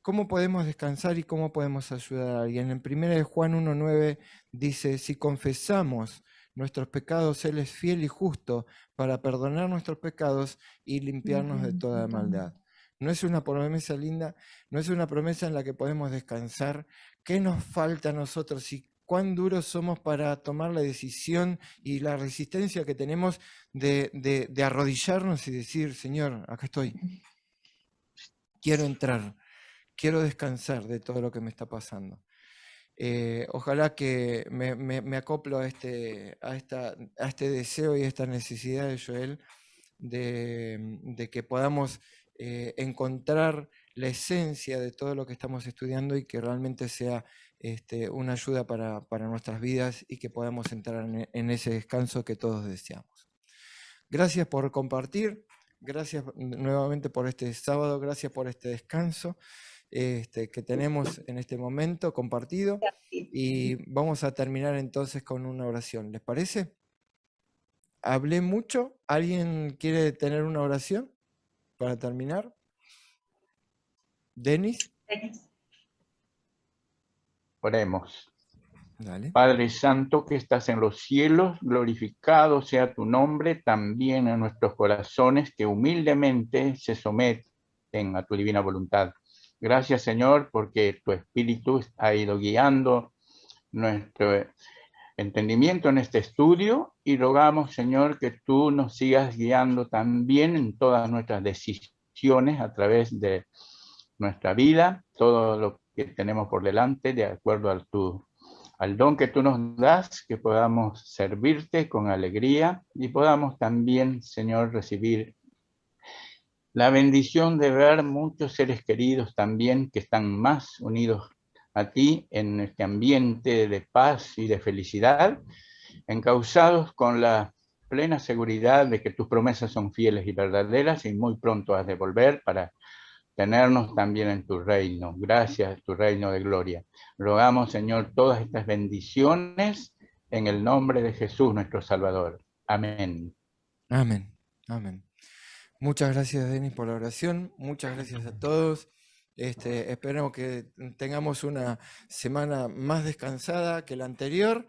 ¿Cómo podemos descansar y cómo podemos ayudar a alguien? En 1 Juan 1:9 dice, si confesamos nuestros pecados, Él es fiel y justo para perdonar nuestros pecados y limpiarnos de toda maldad. ¿No es una promesa linda? ¿No es una promesa en la que podemos descansar? ¿Qué nos falta a nosotros y cuán duros somos para tomar la decisión y la resistencia que tenemos de arrodillarnos y decir, Señor, acá estoy, quiero entrar? Quiero descansar de todo lo que me está pasando. Ojalá que me acoplo a este deseo y a esta necesidad de Joel de que podamos encontrar la esencia de todo lo que estamos estudiando y que realmente sea una ayuda para nuestras vidas y que podamos entrar en ese descanso que todos deseamos. Gracias por compartir, gracias nuevamente por este sábado, gracias por este descanso que tenemos en este momento compartido, y vamos a terminar entonces con una oración. ¿Les parece? ¿Hablé mucho? ¿Alguien quiere tener una oración para terminar? ¿Denis? Oremos. Dale. Padre Santo que estás en los cielos, glorificado sea tu nombre también en nuestros corazones que humildemente se someten a tu divina voluntad. Gracias, Señor, porque tu Espíritu ha ido guiando nuestro entendimiento en este estudio y rogamos, Señor, que tú nos sigas guiando también en todas nuestras decisiones a través de nuestra vida, todo lo que tenemos por delante, de acuerdo al don que tú nos das, que podamos servirte con alegría y podamos también, Señor, recibir la bendición de ver muchos seres queridos también que están más unidos a ti en este ambiente de paz y de felicidad, encausados con la plena seguridad de que tus promesas son fieles y verdaderas y muy pronto has de volver para tenernos también en tu reino. Gracias, tu reino de gloria. Rogamos, Señor, todas estas bendiciones en el nombre de Jesús, nuestro Salvador. Amén. Amén. Amén. Muchas gracias, Denis, por la oración. Muchas gracias a todos. Esperamos que tengamos una semana más descansada que la anterior.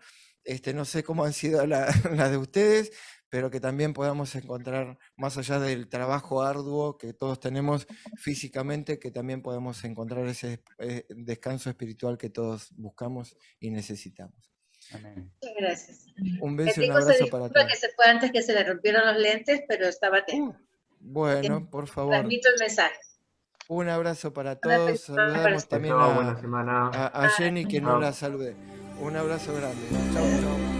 No sé cómo han sido la de ustedes, pero que también podamos encontrar, más allá del trabajo arduo que todos tenemos físicamente, que también podamos encontrar ese descanso espiritual que todos buscamos y necesitamos. Amén. Muchas gracias. Un beso y un Enrico se abrazo para disculpa todos. que se fue antes que se le rompieron los lentes, pero estaba atento. Bueno, por favor. Transmito el mensaje. Un abrazo para Una todos. feliz semana para Saludamos ustedes. también Buena semana. a Jenny, que no Chao. la saludé. Un abrazo grande. Chau, chau.